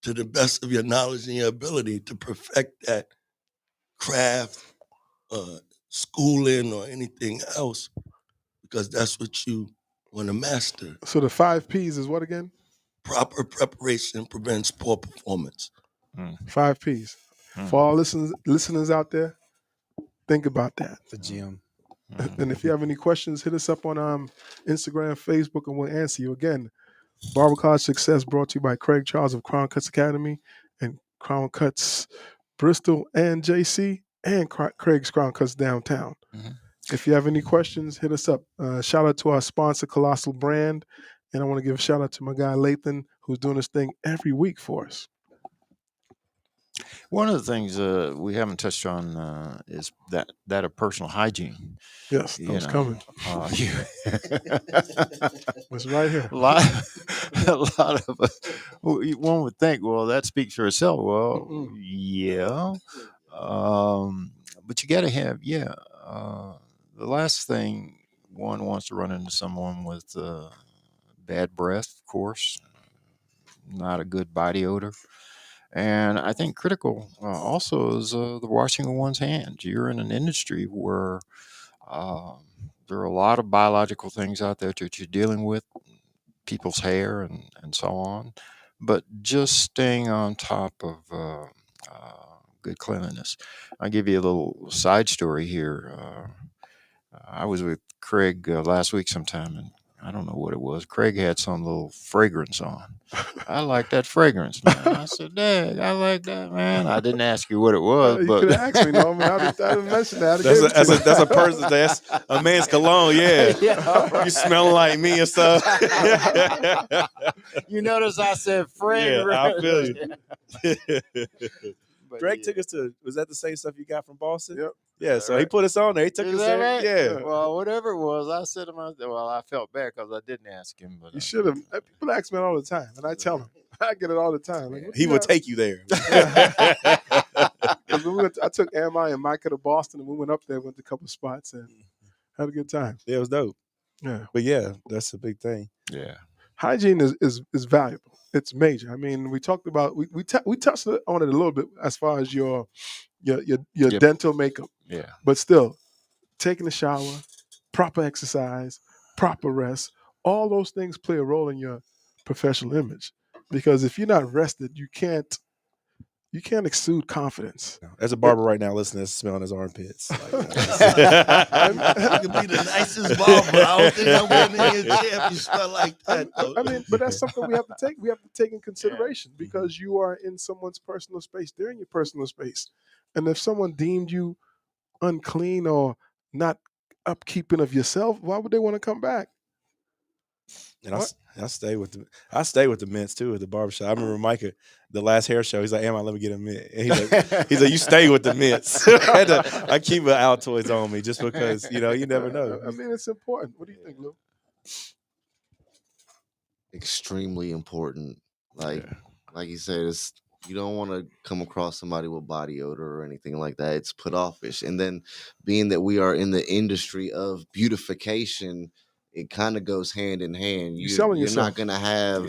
Speaker 5: to the best of your knowledge and your ability to perfect that craft, schooling, or anything else, because that's what you want to master.
Speaker 2: So the 5 P's is what again?
Speaker 5: Proper preparation prevents poor performance.
Speaker 2: 5 P's. For all listeners out there, think about that.
Speaker 3: The gym.
Speaker 2: And if you have any questions, hit us up on Instagram, Facebook, and we'll answer you. Again, Barber College Success brought to you by Craig Charles of Crown Cuts Academy and Crown Cuts Bristol and JC and Craig's Crown Cuts Downtown. If you have any questions, hit us up. Shout out to our sponsor, Colossal Brand. And I want to give a shout out to my guy, Lathan, who's doing this thing every week for us.
Speaker 1: One of the things we haven't touched on is that of personal hygiene.
Speaker 2: Yes, that was coming. It's right here.
Speaker 1: A lot of us, one would think, well, that speaks for itself. Well, yeah. But you got to have, the last thing one wants to run into someone with bad breath, of course, not a good body odor. And I think critical also is the washing of one's hands. You're in an industry where there are a lot of biological things out there that you're dealing with, people's hair and so on. But just staying on top of good cleanliness. I'll give you a little side story here. I was with Craig last week sometime, and I don't know what it was. Craig had some little fragrance on. I like that fragrance, man. I said, Dad, I like that, man. I didn't ask you what it was,
Speaker 2: You
Speaker 1: but
Speaker 2: could have asked me, Norman. I'd have mentioned that.
Speaker 3: That's a person. That's a man's cologne. Yeah,
Speaker 1: Yeah.
Speaker 3: You smell like me and stuff.
Speaker 1: You notice I said fragrance.
Speaker 3: Yeah, I feel you.
Speaker 1: But
Speaker 3: Greg took us to. Was that the same stuff you got from Boston?
Speaker 2: Yep.
Speaker 3: Yeah, so he put us on there. He took
Speaker 1: Is
Speaker 3: us
Speaker 1: that
Speaker 3: there.
Speaker 1: right?
Speaker 3: Yeah.
Speaker 1: Well, whatever it was, I said to myself, well, I felt bad because I didn't ask him. But
Speaker 2: You should have. People ask me all the time, and I tell them. I get it all the time. Like,
Speaker 3: He would take you there.
Speaker 2: I took Ami and Micah to Boston, and we went up there, went to a couple spots, and had a good time.
Speaker 3: Yeah, it was dope.
Speaker 2: Yeah,
Speaker 3: but yeah, that's a big thing.
Speaker 1: Yeah,
Speaker 2: hygiene is valuable. It's major. I mean, we talked about we touched on it a little bit as far as your dental makeup.
Speaker 1: Yeah,
Speaker 2: but still, taking a shower, proper exercise, proper rest, all those things play a role in your professional image. Because if you're not rested, you can't exude confidence.
Speaker 3: As a barber right now, listening to smelling his armpits.
Speaker 5: You could be the nicest barber. I don't think I'm getting in your chair if you smell like that. Though.
Speaker 2: I mean, but that's something we have to take. We have to take in consideration because you are in someone's personal space. They're in your personal space, and if someone deemed you unclean or not upkeeping of yourself, why would they want to come back?
Speaker 3: And I stay with the mints too at the barbershop. I remember Micah, the last hair show. He's like, "Am I? Let me get a mint." And he's like, "You stay with the mints." I keep an Altoids on me just because you never know.
Speaker 2: I mean, it's important. What do you think, Lou?
Speaker 4: Extremely important. Like you said, you don't want to come across somebody with body odor or anything like that. It's put offish. And then being that we are in the industry of beautification, it kind of goes hand in hand. You're not going to have,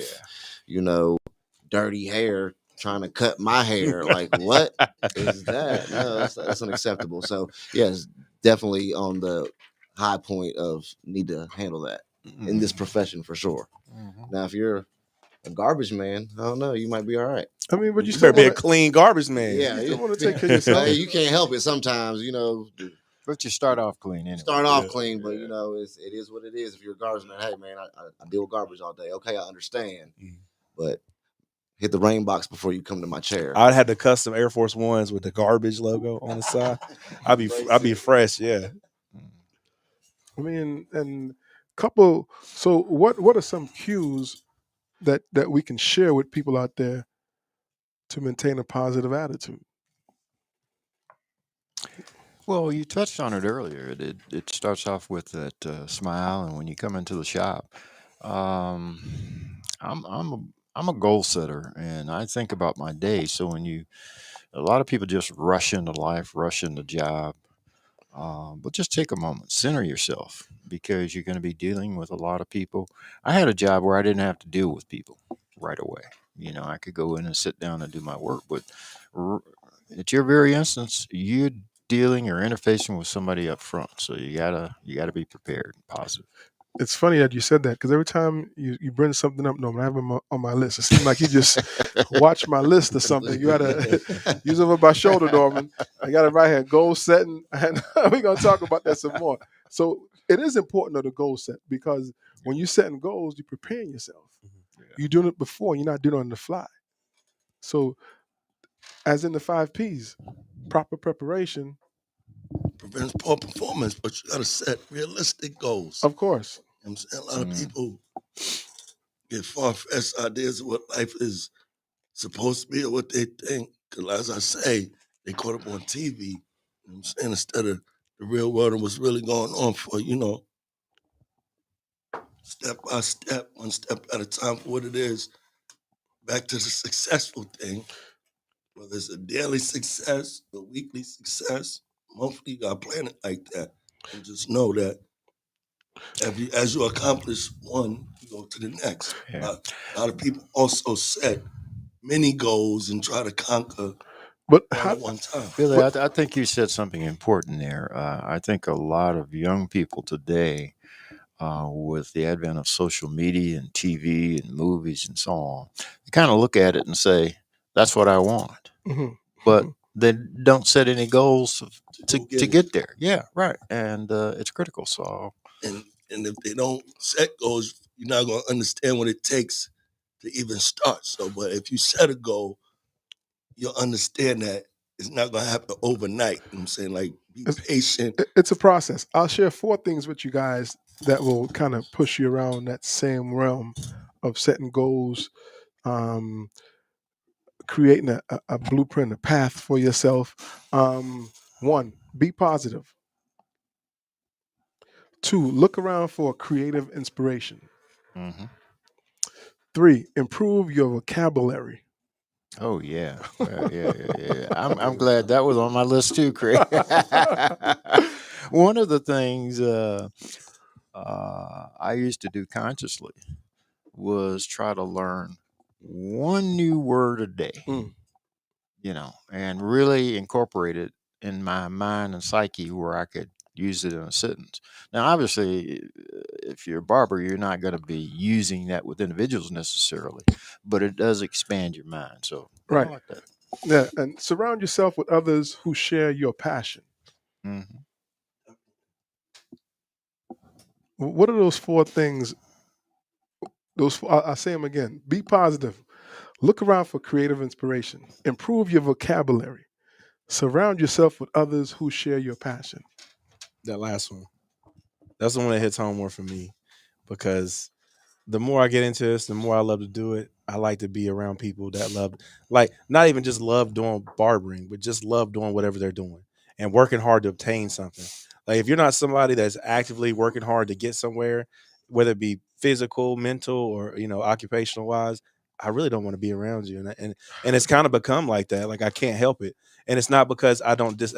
Speaker 4: dirty hair trying to cut my hair. Like, what is that? No, that's unacceptable. So, yes, definitely on the high point of need to handle that in this profession for sure. Now, if you're a garbage man, I don't know, you might be all right.
Speaker 2: I mean, but you
Speaker 3: better be a clean garbage man.
Speaker 4: Yeah,
Speaker 2: you want to take care of yourself.
Speaker 4: You can't help it sometimes,
Speaker 1: But you start off clean anyway.
Speaker 4: But it is what it is. If you're a garbage man, hey man, I deal with garbage all day. Okay, I understand. But hit the rain box before you come to my chair.
Speaker 3: I'd had the custom Air Force Ones with the garbage logo on the side. I'd be fresh, yeah.
Speaker 2: I mean, and so what are some cues that we can share with people out there to maintain a positive attitude?
Speaker 1: Well, you touched on it earlier. It starts off with that smile, and when you come into the shop, I'm a goal setter, and I think about my day. So a lot of people just rush into life, rush into job, but just take a moment, center yourself, because you're going to be dealing with a lot of people. I had a job where I didn't have to deal with people right away. I could go in and sit down and do my work, but r- at your very instance, you're dealing or interfacing with somebody up front. So you gotta be prepared and positive.
Speaker 2: It's funny that you said that because every time you bring something up, Norman, I have them on my list. It seems like you just watch my list or something. You gotta use over my shoulder, Norman. I got it right here. Goal setting, and we're gonna talk about that some more. So it is important though, the goal set, because when you're setting goals, you're preparing yourself.
Speaker 1: Yeah.
Speaker 2: You're doing it before. You're not doing it on the fly. So, as in the 5 P's, proper preparation,
Speaker 5: Prevents poor performance, but you gotta set realistic goals.
Speaker 2: of course.
Speaker 5: You know what I'm saying? A lot of
Speaker 1: Mm.
Speaker 5: people get far-fetched ideas of what life is supposed to be or what they think. Because as I say, they caught up on TV, you know what I'm saying, instead of the real world and what's really going on for, step by step, one step at a time for what it is. Back to the successful thing, whether it's a daily success, a weekly success, monthly, you gotta plan it like that. And just know that as you accomplish one, you go to the next.
Speaker 1: Yeah.
Speaker 5: A lot of people also set many goals and try to conquer
Speaker 2: But
Speaker 5: one
Speaker 2: how?
Speaker 5: at one time.
Speaker 1: Billy,
Speaker 2: But
Speaker 1: I think you said something important there. I think a lot of young people today, with the advent of social media and TV and movies and so on, they kind of look at it and say, "That's what I want,"
Speaker 2: mhm,
Speaker 1: but
Speaker 2: mhm.
Speaker 1: they don't set any goals
Speaker 5: To
Speaker 1: to
Speaker 5: go
Speaker 1: to
Speaker 5: get it.
Speaker 1: get there. Yeah, right, and it's critical. So,
Speaker 5: And if they don't set goals, you're not gonna understand what it takes to even start. So, but if you set a goal, you'll understand that it's not gonna happen overnight. You know what I'm saying? Like be
Speaker 2: It's,
Speaker 5: patient.
Speaker 2: it's a process. I'll share 4 things with you guys that will kind of push you around that same realm of setting goals, um, creating a blueprint, a path for yourself. One, be positive. Two, look around for creative inspiration.
Speaker 1: mhm.
Speaker 2: Three, improve your vocabulary.
Speaker 1: Oh yeah, yeah. I'm glad that was on my list too, Craig. One of the things I used to do consciously was try to learn one new word a day,
Speaker 2: Mm,
Speaker 1: and really incorporate it in my mind and psyche where I could use it in a sentence. Now, obviously, if you're a barber, you're not going to be using that with individuals necessarily, but it does expand your mind. So I
Speaker 2: right.
Speaker 1: like that.
Speaker 2: Yeah, and surround yourself with others who share your passion.
Speaker 1: Hmm.
Speaker 2: What are those 4 things? I say them again. Be positive. Look around for creative inspiration. Improve your vocabulary. Surround yourself with others who share your passion.
Speaker 3: That last one. That's the one that hits home more for me because the more I get into this, the more I love to do it. I like to be around people that love, like, not even just love doing barbering, but just love doing whatever they're doing and working hard to obtain something. Like, if you're not somebody that's actively working hard to get somewhere, whether it be physical, mental, or occupational wise, I really don't want to be around you. And it's kind of become like that. Like, I can't help it, and it's not because I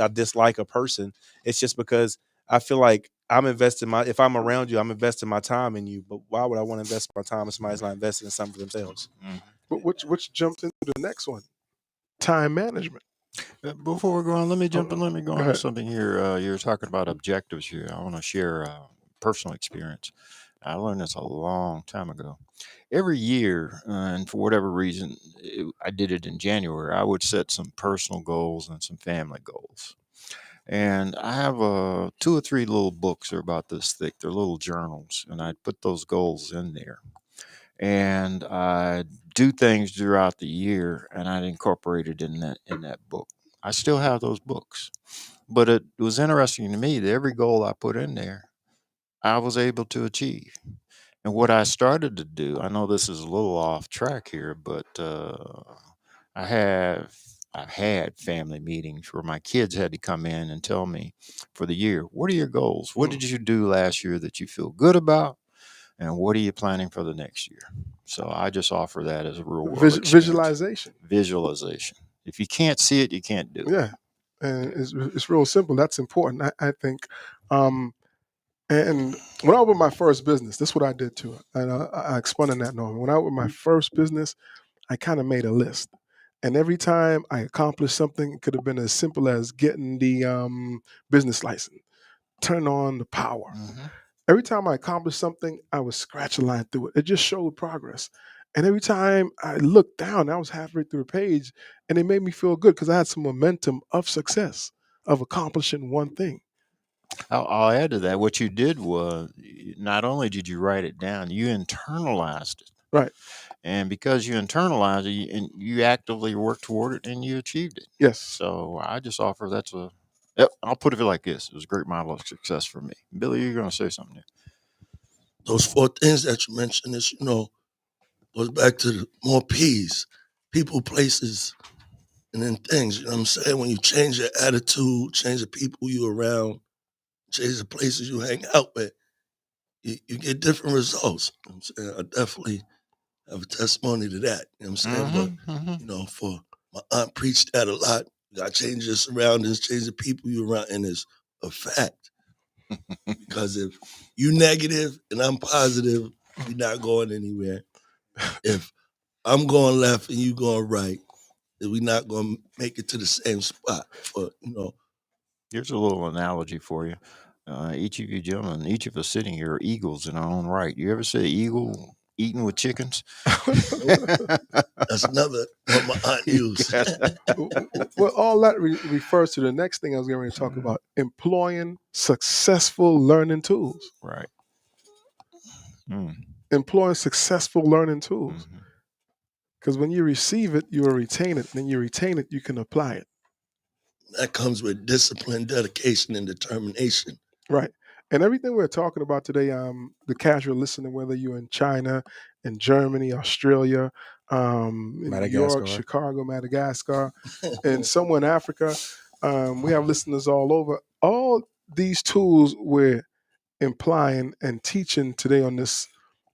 Speaker 3: dislike a person. It's just because I feel like I'm investing if I'm around you, I'm investing my time in you. But why would I want to invest my time if somebody's not investing in something for themselves?
Speaker 2: But which jumps into the next one, time management.
Speaker 1: Before we go on, let me jump in.
Speaker 2: Oh,
Speaker 1: Let me go
Speaker 2: go
Speaker 1: on to
Speaker 2: ahead.
Speaker 1: something here. You're talking about objectives here. I want to share personal experience. I learned this a long time ago. Every year, and for whatever reason, I did it in January. I would set some personal goals and some family goals. And I have 2 or 3 little books. They're about this thick. They're little journals, and I put those goals in there. And I do things throughout the year, and I'd incorporate it in that book. I still have those books, but it was interesting to me that every goal I put in there, I was able to achieve. And what I started to do, I know this is a little off track here, but I've had family meetings where my kids had to come in and tell me for the year, what are your goals? What did you do last year that you feel good about? And what are you planning for the next year? So I just offer that as a real world experience.
Speaker 2: Visualization.
Speaker 1: Visualization. If you can't see it, you can't do it.
Speaker 2: Yeah, and it's real simple. That's important. I think. And when I opened my first business, this is what I did too. And I explained in that moment. When I opened my first business, I kind of made a list. And every time I accomplished something, it could have been as simple as getting the business license, turn on the power.
Speaker 1: Mhm.
Speaker 2: Every time I accomplished something, I would scratch a line through it. It just showed progress. And every time I looked down, I was halfway through the page, and it made me feel good because I had some momentum of success, of accomplishing one thing.
Speaker 1: I'll add to that. What you did was not only did you write it down, you internalized it.
Speaker 2: Right.
Speaker 1: And because you internalized it and you actively worked toward it and you achieved it.
Speaker 2: Yes.
Speaker 1: So I just offer that's a, yep, I'll put it like this. It was a great model of success for me. Billy, you're going to say something there.
Speaker 5: Those 4 things that you mentioned is, goes back to the more peace, people, places, and then things. You know what I'm saying? When you change your attitude, change the people you around, change the places you hang out with, you get different results. You know what I'm saying? I definitely have a testimony to that. You know what I'm saying? But, for my aunt preached that a lot. You got to change your surroundings, change the people you around, and it's a fact. Because if you negative and I'm positive, we're not going anywhere. If I'm going left and you going right, then we're not going to make it to the same spot. But,
Speaker 1: Here's a little analogy for you. Each of you gentlemen, each of us sitting here are eagles in our own right. You ever see an eagle eating with chickens?
Speaker 5: that's another one my aunt used.
Speaker 2: Well, all that refers to the next thing I was going to talk about: employing successful learning tools.
Speaker 1: Right.
Speaker 2: Employing successful learning tools.
Speaker 1: Mhm.
Speaker 2: Because when you receive it, you will retain it. Then you retain it, you can apply it.
Speaker 5: That comes with discipline, dedication, and determination.
Speaker 2: Right. And everything we're talking about today, the casual listener, whether you're in China, in Germany, Australia, in New York,
Speaker 3: Madagascar.
Speaker 2: Chicago, Madagascar, and somewhere in Africa, we have listeners all over. All these tools we're implying and teaching today on this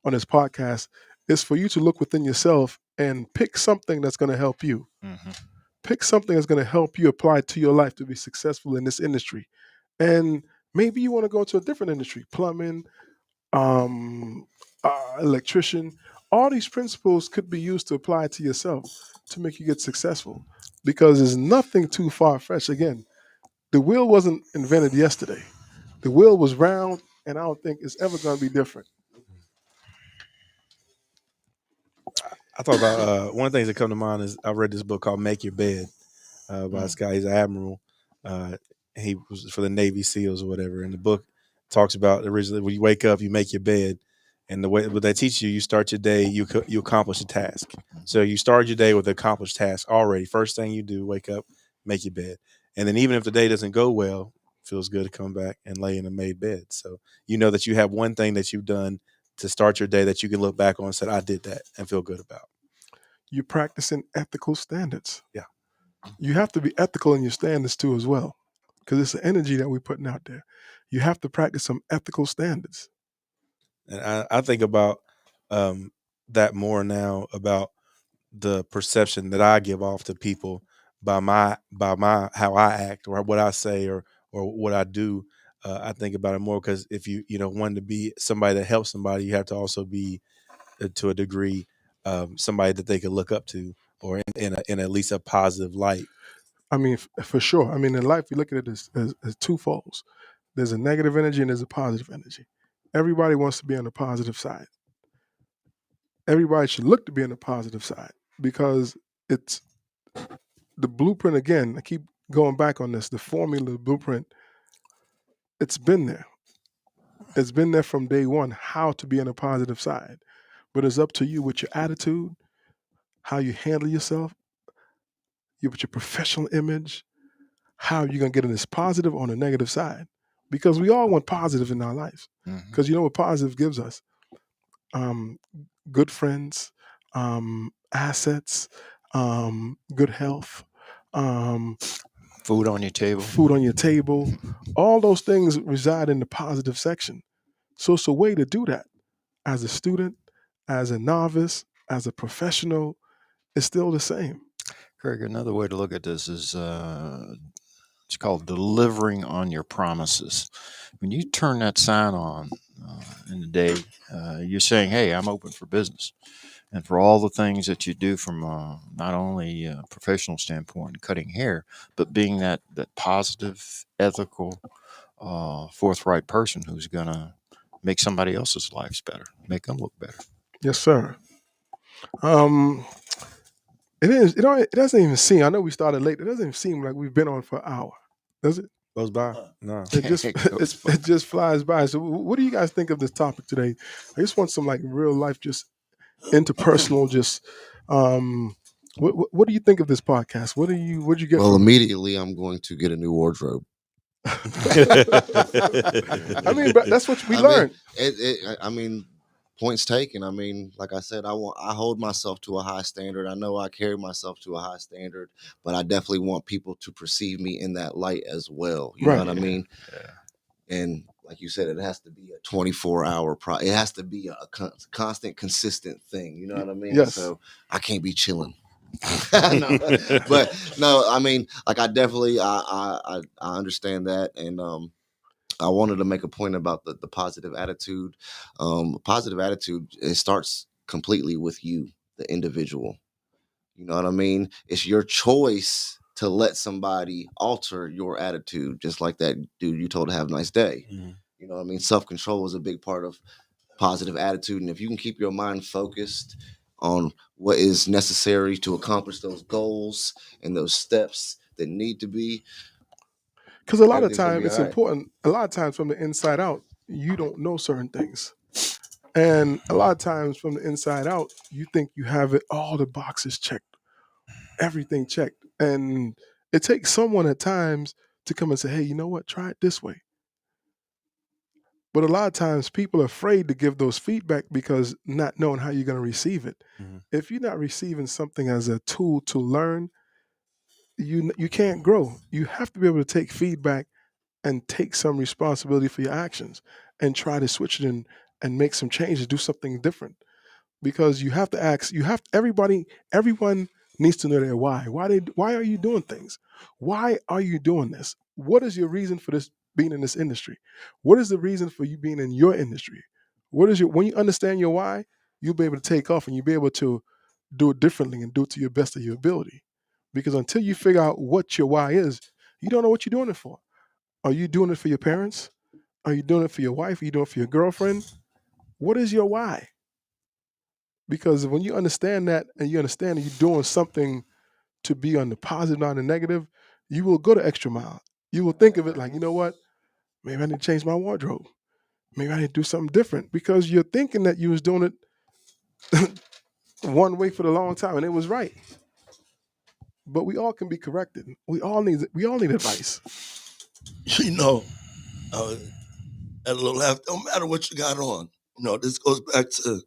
Speaker 2: podcast is for you to look within yourself and pick something that's going to help you.
Speaker 1: Mhm.
Speaker 2: Pick something that's going to help you apply it to your life to be successful in this industry. And maybe you want to go to a different industry, plumbing, um, electrician. All these principles could be used to apply to yourself to make you get successful because there's nothing too far fetched. Again, the wheel wasn't invented yesterday. The wheel was round, and I don't think it's ever going to be different.
Speaker 3: I thought about one of the things that come to mind is I read this book called Make Your Bed by this guy. He's an admiral. Uh, he was for the Navy SEALs or whatever. And the book talks about originally when you wake up, you make your bed, and the way what they teach you, you start your day, you accomplish a task. So you start your day with an accomplished task already. First thing you do, wake up, make your bed, and then even if the day doesn't go well, it feels good to come back and lay in a made bed. So you know that you have one thing that you've done to start your day that you can look back on and say, I did that and feel good about.
Speaker 2: You're practicing ethical standards.
Speaker 3: Yeah.
Speaker 2: You have to be ethical in your standards too, as well, because it's the energy that we're putting out there. You have to practice some ethical standards.
Speaker 3: And I think about that more now about the perception that I give off to people by my how I act or what I say or what I do. I think about it more because if you want to be somebody that helps somebody, you have to also be to a degree somebody that they can look up to or in at least a positive light.
Speaker 2: I mean, for sure. I mean, in life, we look at it as two folds. There's a negative energy and there's a positive energy. Everybody wants to be on the positive side. Everybody should look to be on the positive side because it's the blueprint. Again, I keep going back on this. The formula, the blueprint, it's been there. It's been there from day one, how to be on the positive side. But it's up to you with your attitude, how you handle yourself, with your professional image, how you're going to get in this positive or on the negative side. Because we all want positive in our lives. Because you know what positive gives us? Good friends, assets, good health, um,
Speaker 1: Food on your table.
Speaker 2: food on your table. All those things reside in the positive section. So it's a way to do that. As a student, as a novice, as a professional, it's still the same.
Speaker 1: Craig, another way to look at this is it's called delivering on your promises. When you turn that sign on in the day, you're saying, "Hey, I'm open for business," and for all the things that you do from not only a professional standpoint, cutting hair, but being that positive, ethical, forthright person who's gonna make somebody else's lives better, make them look better.
Speaker 2: Yes, sir. Um, it is. It doesn't even seem. I know we started late. It doesn't even seem like we've been on for an hour, does it?
Speaker 3: Goes by? No.
Speaker 2: It just
Speaker 1: It goes by.
Speaker 2: it just flies by. So, what do you guys think of this topic today? I just want some like real life, just interpersonal, just what do you think of this podcast? What do you get
Speaker 4: Well,
Speaker 2: from
Speaker 4: immediately I'm going to get a new wardrobe.
Speaker 2: it? I mean, but that's what we
Speaker 4: I mean,
Speaker 2: learned.
Speaker 4: I mean, points taken. I mean, like I said, I hold myself to a high standard. I know I carry myself to a high standard, but I definitely want people to perceive me in that light as well. You know
Speaker 2: Right.
Speaker 4: what I mean?
Speaker 1: Yeah.
Speaker 4: And like you said, it has to be a 24-hour it has to be a constant, consistent thing. You know what I mean?
Speaker 2: Yes.
Speaker 4: So I can't be chilling. No, but no, I mean, like I definitely I understand that, and I wanted to make a point about the positive attitude. Positive attitude, it starts completely with you, the individual. You know what I mean? It's your choice to let somebody alter your attitude, just like that dude you told to have a nice day.
Speaker 3: Mhm.
Speaker 4: You know what I mean? Self-control is a big part of positive attitude. And if you can keep your mind focused on what is necessary to accomplish those goals and those steps that need to be,
Speaker 2: Because a lot of
Speaker 4: everything's gonna
Speaker 2: time
Speaker 4: be
Speaker 2: it's
Speaker 4: all right.
Speaker 2: important. A lot of times from the inside out, you don't know certain things. And a lot of times from the inside out, you think you have it all the boxes checked, everything checked. And it takes someone at times to come and say, hey, you know what? Try it this way. But a lot of times people are afraid to give those feedback because not knowing how you're going to receive it.
Speaker 3: Mhm.
Speaker 2: If you're not receiving something as a tool to learn, you can't grow. You have to be able to take feedback and take some responsibility for your actions and try to switch it in and make some changes, do something different. Because you have to ask, everyone needs to know their why are you doing things? Why are you doing this? What is your reason for this being in this industry? What is the reason for you being in your industry? When you understand your why, you'll be able to take off and you'll be able to do it differently and do it to your best of your ability. Because until you figure out what your why is, you don't know what you're doing it for. Are you doing it for your parents? Are you doing it for your wife? Are you doing it for your girlfriend? What is your why? Because when you understand that and you understand that you're doing something to be on the positive, not on the negative, you will go the extra mile. You will think of it like, you know what? Maybe I need to change my wardrobe. Maybe I need to do something different because you're thinking that you was doing it one way for the long time and it was right. But we all can be corrected. We all need advice.
Speaker 5: You know, uh, at a little laugh, don't matter what you got on. You know, this goes back to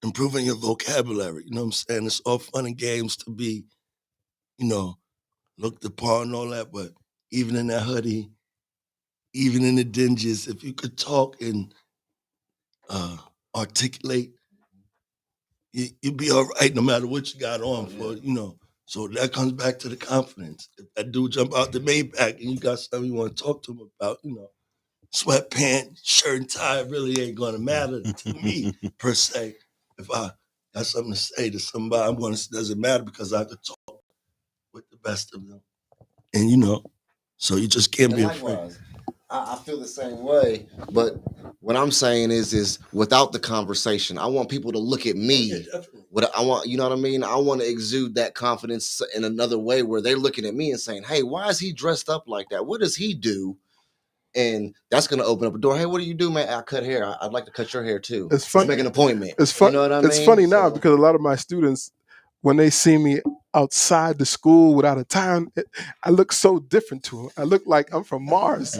Speaker 5: improving your vocabulary. You know what I'm saying? It's all fun and games to be, you know, looked upon and all that, but even in that hoodie, even in the dinges, if you could talk and articulate, you'd be all right no matter what you got on for, you know. So that comes back to the confidence. If that dude jump out the Maybach and you got something you want to talk to him about, you know, sweatpants, shirt and tie really ain't gonna matter to me per se. If I got something to say to somebody, doesn't matter because I could talk with the best of them. And you know, so you just can't
Speaker 4: And
Speaker 5: be afraid.
Speaker 4: likewise, I feel the same way. But what I'm saying is without the conversation, I want people to look at me.
Speaker 5: Yeah, definitely.
Speaker 4: What I want, you know what I mean? I want to exude that confidence in another way where they're looking at me and saying, "Hey, why is he dressed up like that? What does he do?" And that's going to open up a door. Hey, what do you do, man? I cut hair. I'd like to cut your hair too.
Speaker 2: It's
Speaker 4: Let's
Speaker 2: fun.
Speaker 4: make an appointment.
Speaker 2: It's fun.
Speaker 4: You know what I mean?
Speaker 2: It's funny now
Speaker 4: So-
Speaker 2: because a lot of my students, when they see me outside the school without a tie on, I look so different to them. I look like I'm from Mars,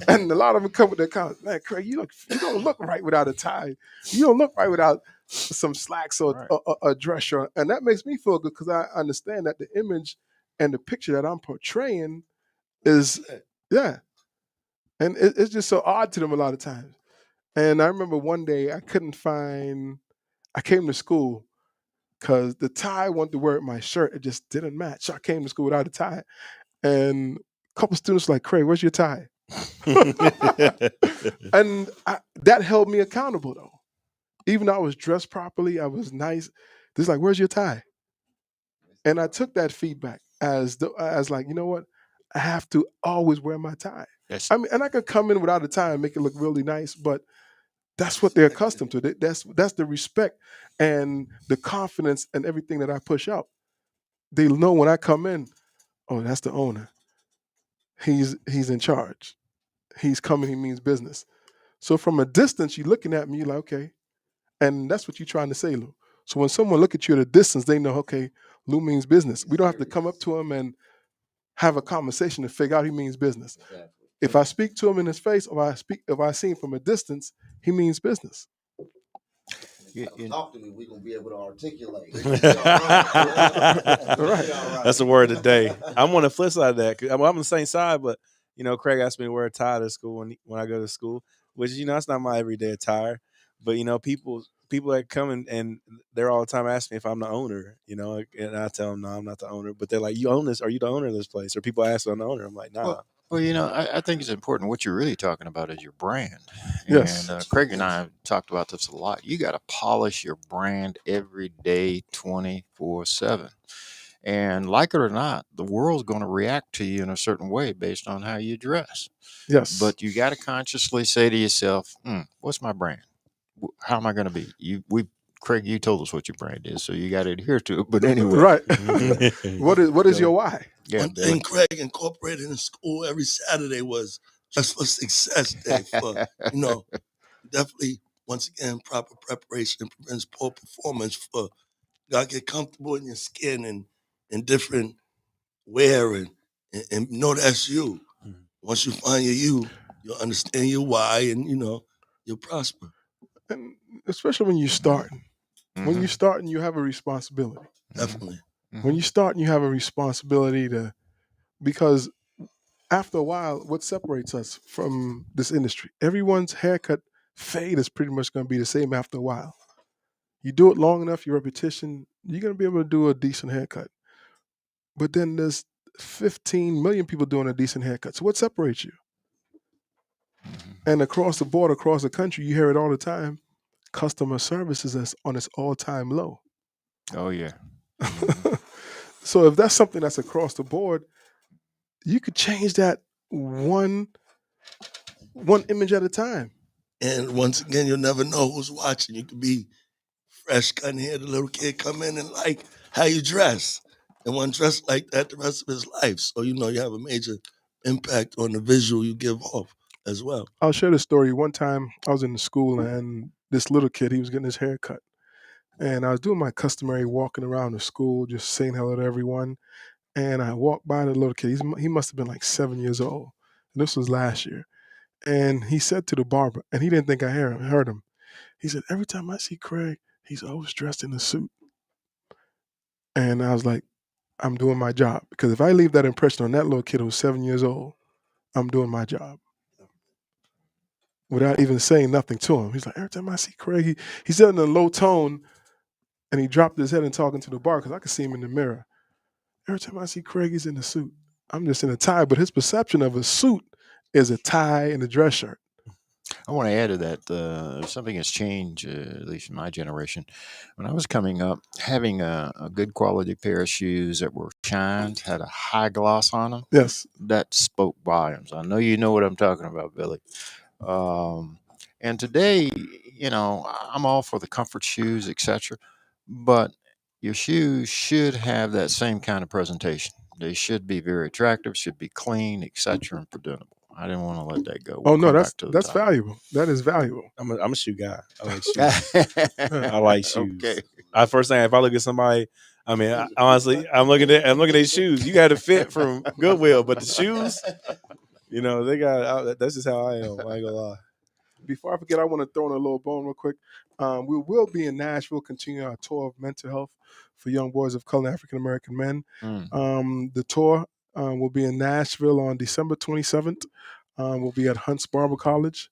Speaker 2: and a lot of them come with their comments. Man, Craig, you don't look right without a tie. You don't look right without some slacks or
Speaker 1: Right.
Speaker 2: a dress shirt, and that makes me feel good because I understand that the image and the picture that I'm portraying is yeah, and it's just so odd to them a lot of times. And I remember one day I couldn't find. I came to school because the tie I wanted to wear with my shirt, it just didn't match. So I came to school without a tie, and a couple students were like, "Craig, where's your tie?" And that held me accountable though. Even though I was dressed properly, I was nice. They're like, "Where's your tie?" And I took that feedback as like, you know what? I have to always wear my tie.
Speaker 1: That's
Speaker 2: I mean, and I could come in without a tie and make it look really nice, but that's what they're accustomed to. That's the respect and the confidence and everything that I push out. They know when I come in, oh, that's the owner. He's in charge. He's coming. He means business. So from a distance, you're looking at me you're like, okay, and that's what you're trying to say, Lou. So when someone look at you at a distance, they know, okay, Lou means business. We don't have to come up to him and have a conversation to figure out he means business. If I speak to him in his face, or if I see him from a distance, he means business.
Speaker 4: Talk to me, we're gonna be able to articulate.
Speaker 2: Right.
Speaker 3: That's the word of the day. I'm on the flip side of that. 'Cause I'm on the same side, but Craig asked me to wear a tie to school when I go to school, which that's not my everyday attire. But people that come and they're all the time asking me if I'm the owner, and I tell them no, I'm not the owner. But they're like, "You own this? Are you the owner of this place?" Or people ask if I'm the owner. I'm like, "Nah."
Speaker 1: Well, I think it's important. What you're really talking about is your brand.
Speaker 2: Yes.
Speaker 1: And Craig and I have talked about this a lot. You got to polish your brand every day, 24/7. And like it or not, the world's going to react to you in a certain way based on how you dress.
Speaker 2: Yes.
Speaker 1: But you got to consciously say to yourself, what's my brand? How am I going to be? Craig, you told us what your brand is, so you got to adhere to it. But anyway,
Speaker 2: Right. What is your why?
Speaker 1: Yeah,
Speaker 5: One thing Craig incorporated in school every Saturday was just for success day for, definitely, once again, proper preparation prevents poor performance for you gotta get comfortable in your skin and different wear and know that's you. Once you find you'll understand your why and, you'll prosper.
Speaker 2: And especially when you start. When you start and you have a responsibility.
Speaker 5: Definitely.
Speaker 2: When you start and you have a responsibility to, because after a while, what separates us from this industry? Everyone's haircut fade is pretty much going to be the same after a while. You do it long enough, your repetition, you're going to be able to do a decent haircut. But then there's 15 million people doing a decent haircut. So what separates you? And across the board, across the country, you hear it all the time. Customer service is on its all-time low.
Speaker 1: Oh, yeah.
Speaker 2: So if that's something that's across the board, you could change that one image at a time.
Speaker 5: And once again, you'll never know who's watching. You could be fresh cutting hair, the little kid come in and like how you dress. And one dress like that the rest of his life. So you have a major impact on the visual you give off as well.
Speaker 2: I'll share this story. One time I was in the school and this little kid, he was getting his hair cut. And I was doing my customary walking around the school, just saying hello to everyone. And I walked by the little kid. He must have been like 7 years old. And this was last year. And he said to the barber, and he didn't think I heard him. He said, every time I see Craig, he's always dressed in a suit. And I was like, I'm doing my job. Because if I leave that impression on that little kid who was 7 years old, I'm doing my job. Without even saying nothing to him. He's like, every time I see Craig, he said in a low tone, and he dropped his head and talking to the bar because I could see him in the mirror. Every time I see Craig, he's in a suit. I'm just in a tie, but his perception of a suit is a tie and a dress shirt.
Speaker 1: I want to add to that. Something has changed, at least in my generation. When I was coming up, having a good quality pair of shoes that were shined, had a high gloss on them,
Speaker 2: Yes.
Speaker 1: that spoke volumes. I know you know what I'm talking about, Billy. And today, I'm all for the comfort shoes, etc. But your shoes should have that same kind of presentation. They should be very attractive, should be clean, etc., and presentable. I didn't want to let that go.
Speaker 2: Oh
Speaker 1: We'll
Speaker 2: no,
Speaker 1: come back to the
Speaker 2: that's
Speaker 1: topic.
Speaker 2: valuable. That is valuable.
Speaker 3: I'm a shoe guy. I like shoes. I like shoes.
Speaker 1: Okay.
Speaker 3: First thing, if I look at somebody, honestly, I'm looking at their shoes. You got to fit from Goodwill, but the shoes, they got. That's just how I am. I ain't gonna lie.
Speaker 2: Before I forget, I want to throw in a little bone real quick. We will be in Nashville, continuing our tour of mental health for young boys of color and African American men. The tour will be in Nashville on December 27th. We'll be at Hunts Barber College.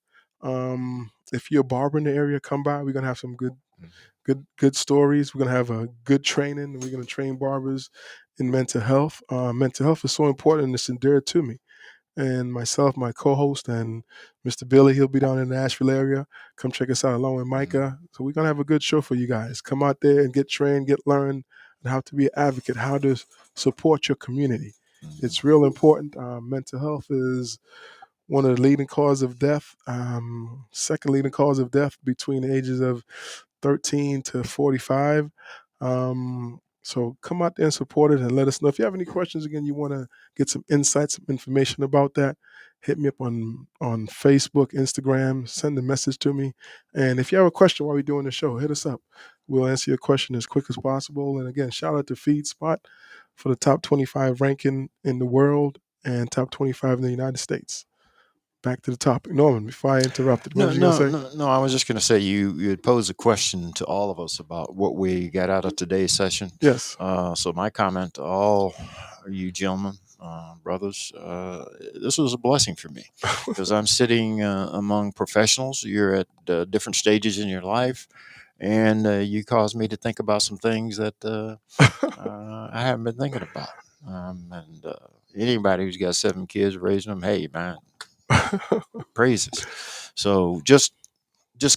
Speaker 2: If you're a barber in the area, come by. We're gonna have some good stories. We're gonna have a good training. We're gonna train barbers in mental health. Mental health is so important, and it's dear to me. And myself, my co-host, and Mr. Billy, he'll be down in the Nashville area. Come check us out along with Micah. So we're gonna have a good show for you guys. Come out there and get trained, get learned, and how to be an advocate, how to support your community. It's real important. Mental health is one of the leading causes of death. Second leading cause of death between the ages of 13 to 45. So come out there and support it and let us know. If you have any questions, again, you want to get some insights, some information about that, hit me up on Facebook, Instagram, send a message to me. And if you have a question while we're doing the show, hit us up. We'll answer your question as quick as possible. And again, shout out to FeedSpot for the top 25 ranking in the world and top 25 in the United States. Back to the topic. Norman, before I interrupted, what was you going to say?
Speaker 1: No. I was just going to say you had posed a question to all of us about what we got out of today's session.
Speaker 2: Yes.
Speaker 1: So my comment to all you gentlemen, brothers, this was a blessing for me because I'm sitting among professionals. You're at different stages in your life, and you caused me to think about some things that I haven't been thinking about. And anybody who's got 7 kids raising them, hey man, praises. So just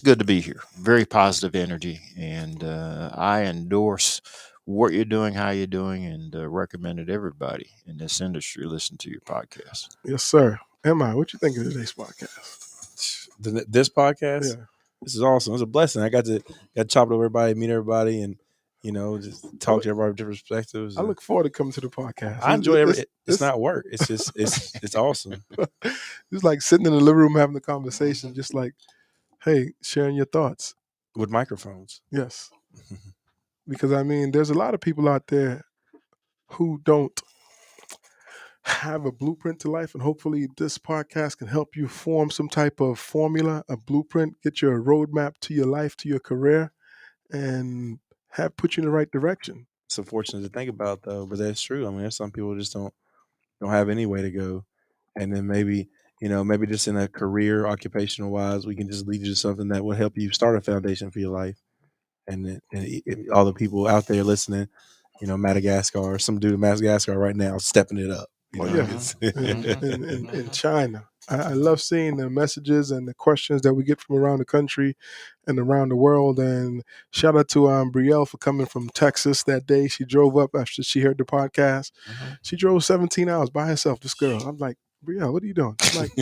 Speaker 1: good to be here. Very positive energy, and I endorse what you're doing, how you're doing, and recommended everybody in this industry listen to your podcast.
Speaker 2: Yes, sir. Emma, what you think of today's podcast?
Speaker 3: This podcast,
Speaker 2: Yeah.
Speaker 3: This is awesome. It was a blessing. I got to chop it with everybody, meet everybody, and just talk to everybody with different perspectives.
Speaker 2: I look forward to coming to the podcast.
Speaker 3: I enjoy it's not work. It's just it's awesome.
Speaker 2: It's like sitting in the living room having a conversation, just like, hey, sharing your thoughts
Speaker 3: with microphones.
Speaker 2: Yes, because I mean, there's a lot of people out there who don't have a blueprint to life, and hopefully this podcast can help you form some type of formula, a blueprint, get your roadmap to your life, to your career, and have put you in the right direction.
Speaker 3: It's unfortunate to think about though, but that's true. I mean, there's some people just don't have any way to go, and then maybe maybe just in a career, occupational wise, we can just lead you to something that will help you start a foundation for your life, and all the people out there listening, Madagascar, some dude in Madagascar right now stepping it up.
Speaker 2: In China. I love seeing the messages and the questions that we get from around the country and around the world. And shout out to Brielle for coming from Texas that day. She drove up after she heard the podcast. She drove 17 hours by herself, this girl. I'm like, Brielle, what are you doing? I'm like,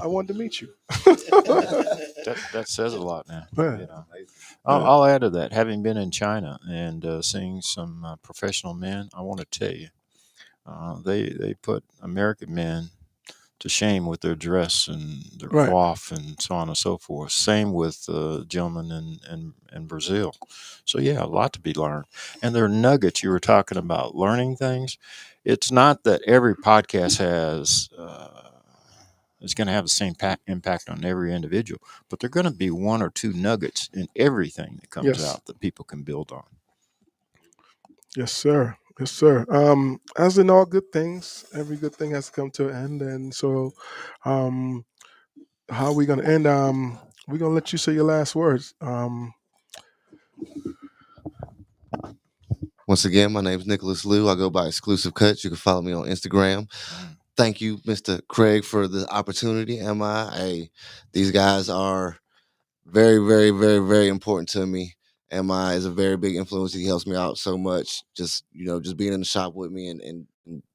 Speaker 2: I wanted to meet you.
Speaker 1: that says a lot, man.
Speaker 2: Yeah.
Speaker 1: I'll add to that. Having been in China and seeing some professional men, I want to tell you, they put American men to shame with their dress and their coif and so on and so forth. Same with gentlemen in Brazil. So yeah, a lot to be learned. And there are nuggets. You were talking about learning things. It's not that every podcast has is going to have the same impact on every individual, but there are going to be 1 or 2 nuggets in everything that comes out that people can build on.
Speaker 2: Yes, sir. Yes, sir. As in all good things, every good thing has to come to an end. And so, how are we going to end? We're going to let you say your last words.
Speaker 4: Once again, my name is Nicholas Liu. I go by Exclusive Cuts. You can follow me on Instagram. Thank you, Mr. Craig, for the opportunity. These guys are very, very, very, very important to me. MI is a very big influence. He helps me out so much. Just being in the shop with me and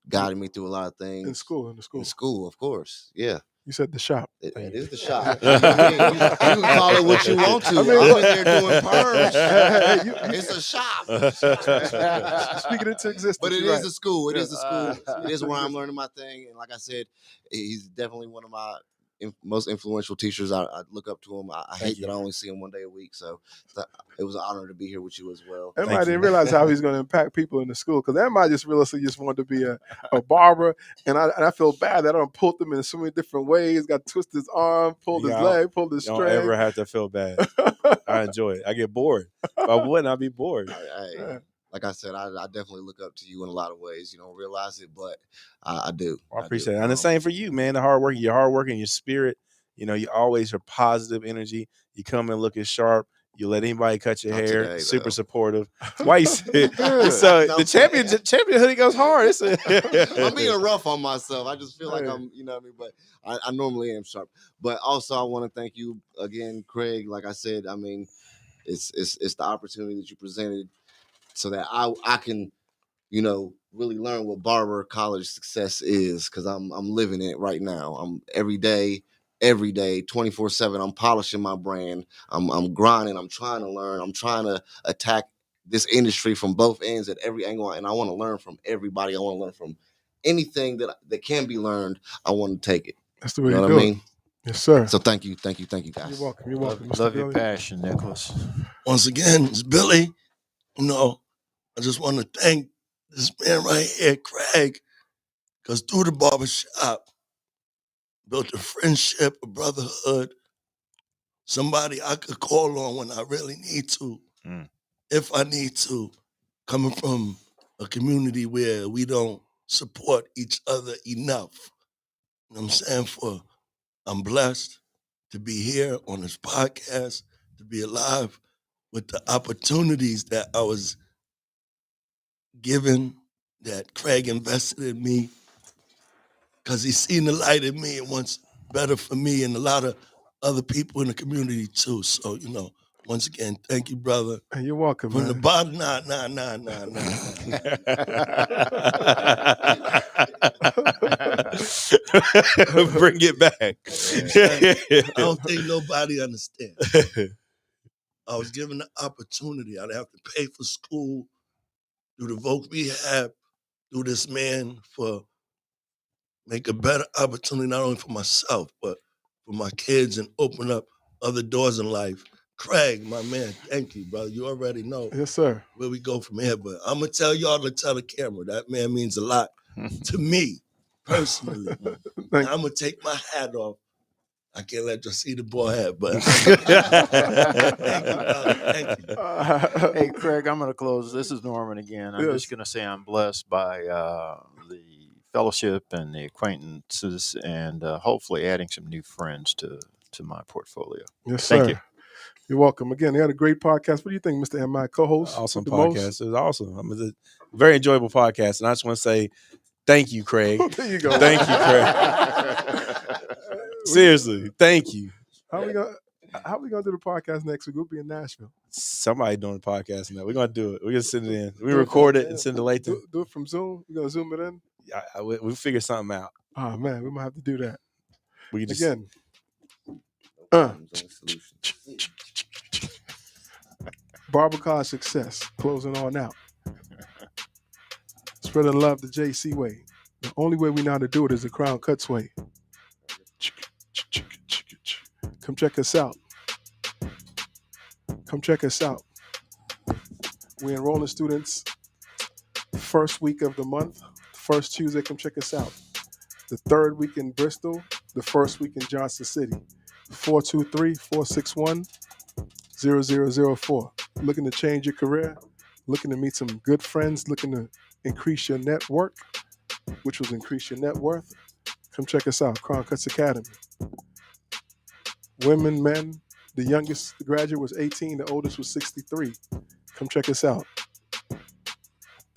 Speaker 4: guiding me through a lot of things.
Speaker 2: In school,
Speaker 4: In school, of course. Yeah.
Speaker 2: You said the shop.
Speaker 4: It is the shop. You can call it what you want to. I'm in there doing perms. It's a shop.
Speaker 2: Speaking into existence.
Speaker 4: But it is a school. It is a school. It is where I'm learning my thing. And like I said, he's definitely one of my most influential teachers. I look up to them. I hate
Speaker 3: you.
Speaker 4: that I only see them one day a week. So it was an honor to be here with you as well.
Speaker 2: Everybody didn't realize how he's going to impact people in the school, because everybody just realistically just wanted to be a barber, and I feel bad that I done pulled him in so many different ways. Got twisted his arm, pulled his leg, pulled his string.
Speaker 3: Don't ever have to feel bad. I enjoy it. I get bored. If I wouldn't, I'd be bored.
Speaker 4: Like I said, I definitely look up to you in a lot of ways. You don't realize it, but I do.
Speaker 3: I appreciate it. And the same for you, man. The hard work, your hard work and your spirit. You know, you always are positive energy. You come and looking sharp. You let anybody cut your hair.
Speaker 4: Today,
Speaker 3: super
Speaker 4: though.
Speaker 3: Supportive. Why you say so? The champion hoodie goes hard.
Speaker 4: I'm being rough on myself. I just feel like I'm, you know what I mean? But I normally am sharp. But also, I want to thank you again, Craig. Like I said, I mean, it's the opportunity that you presented so that I can, you know, really learn what Barber College success is, because I'm living it right now. I'm every day, 24/7. I'm polishing my brand. I'm grinding. I'm trying to learn. I'm trying to attack this industry from both ends at every angle, and I want to learn from everybody. I want to learn from anything that can be learned. I want to take it.
Speaker 2: That's the way
Speaker 4: you know
Speaker 2: you
Speaker 4: what
Speaker 2: do
Speaker 4: I
Speaker 2: it.
Speaker 4: mean?
Speaker 2: Yes, sir.
Speaker 4: So thank you, guys.
Speaker 2: You're welcome. You're welcome.
Speaker 1: Love your passion, Nicholas.
Speaker 5: Once again, it's Billy. You know, I just want to thank this man right here, Craig, because through the barbershop, built a friendship, a brotherhood, somebody I could call on when I really need to, if I need to, coming from a community where we don't support each other enough. You know what I'm saying? I'm blessed to be here on this podcast, to be alive with the opportunities that I was given, that Craig invested in me, because he's seen the light in me and wants better for me and a lot of other people in the community too. So, you know, once again, thank you, brother.
Speaker 2: And you're welcome,
Speaker 5: From
Speaker 2: man.
Speaker 5: the bottom, nah.
Speaker 3: Bring it back.
Speaker 5: I don't think nobody understands. I was given the opportunity. I'd have to pay for school through the Voc Rehab, through this man, for make a better opportunity, not only for myself, but for my kids, and open up other doors in life. Craig, my man, thank you, brother. You already know
Speaker 2: Yes, sir.
Speaker 5: where we go from here, but I'm going to tell y'all to tell the camera. That man means a lot to me, personally. And I'm going to take my hat off. I can't let you see the boy hat, but thank you, brother. Thank you.
Speaker 1: Hey, Craig, I'm going to close. This is Norman again. I'm just going to say I'm blessed by the fellowship and the acquaintances, and hopefully adding some new friends to my portfolio.
Speaker 2: Yes, sir.
Speaker 1: Thank you.
Speaker 2: You're welcome. Again, they had a great podcast. What do you think, Mr. M, my co-host?
Speaker 3: Awesome podcast. It was awesome. I mean, it's a very enjoyable podcast. And I just want to say thank you, Craig.
Speaker 2: There you go.
Speaker 3: Thank you, Craig. Seriously, thank you.
Speaker 2: How we gonna do the podcast next week? We'll be in Nashville.
Speaker 3: Somebody doing the podcast now. We're gonna do it. We're gonna send it in. We record it and send it later.
Speaker 2: Do it from Zoom. We're gonna zoom it in.
Speaker 3: We'll figure something out.
Speaker 2: Oh man, we might have to do that.
Speaker 3: We can just
Speaker 2: Again. Barber College success. Closing on out. Spreading love the JC way. The only way we know how to do it is the Crown Cuts way. Come check us out. Come check us out. We're enrolling students first week of the month. First Tuesday, come check us out. The third week in Bristol. The first week in Johnson City. 423-461-0004. Looking to change your career. Looking to meet some good friends. Looking to increase your network, which will increase your net worth. Come check us out. Crown Cuts Academy. Women, men. The youngest graduate was 18. The oldest was 63. Come check us out.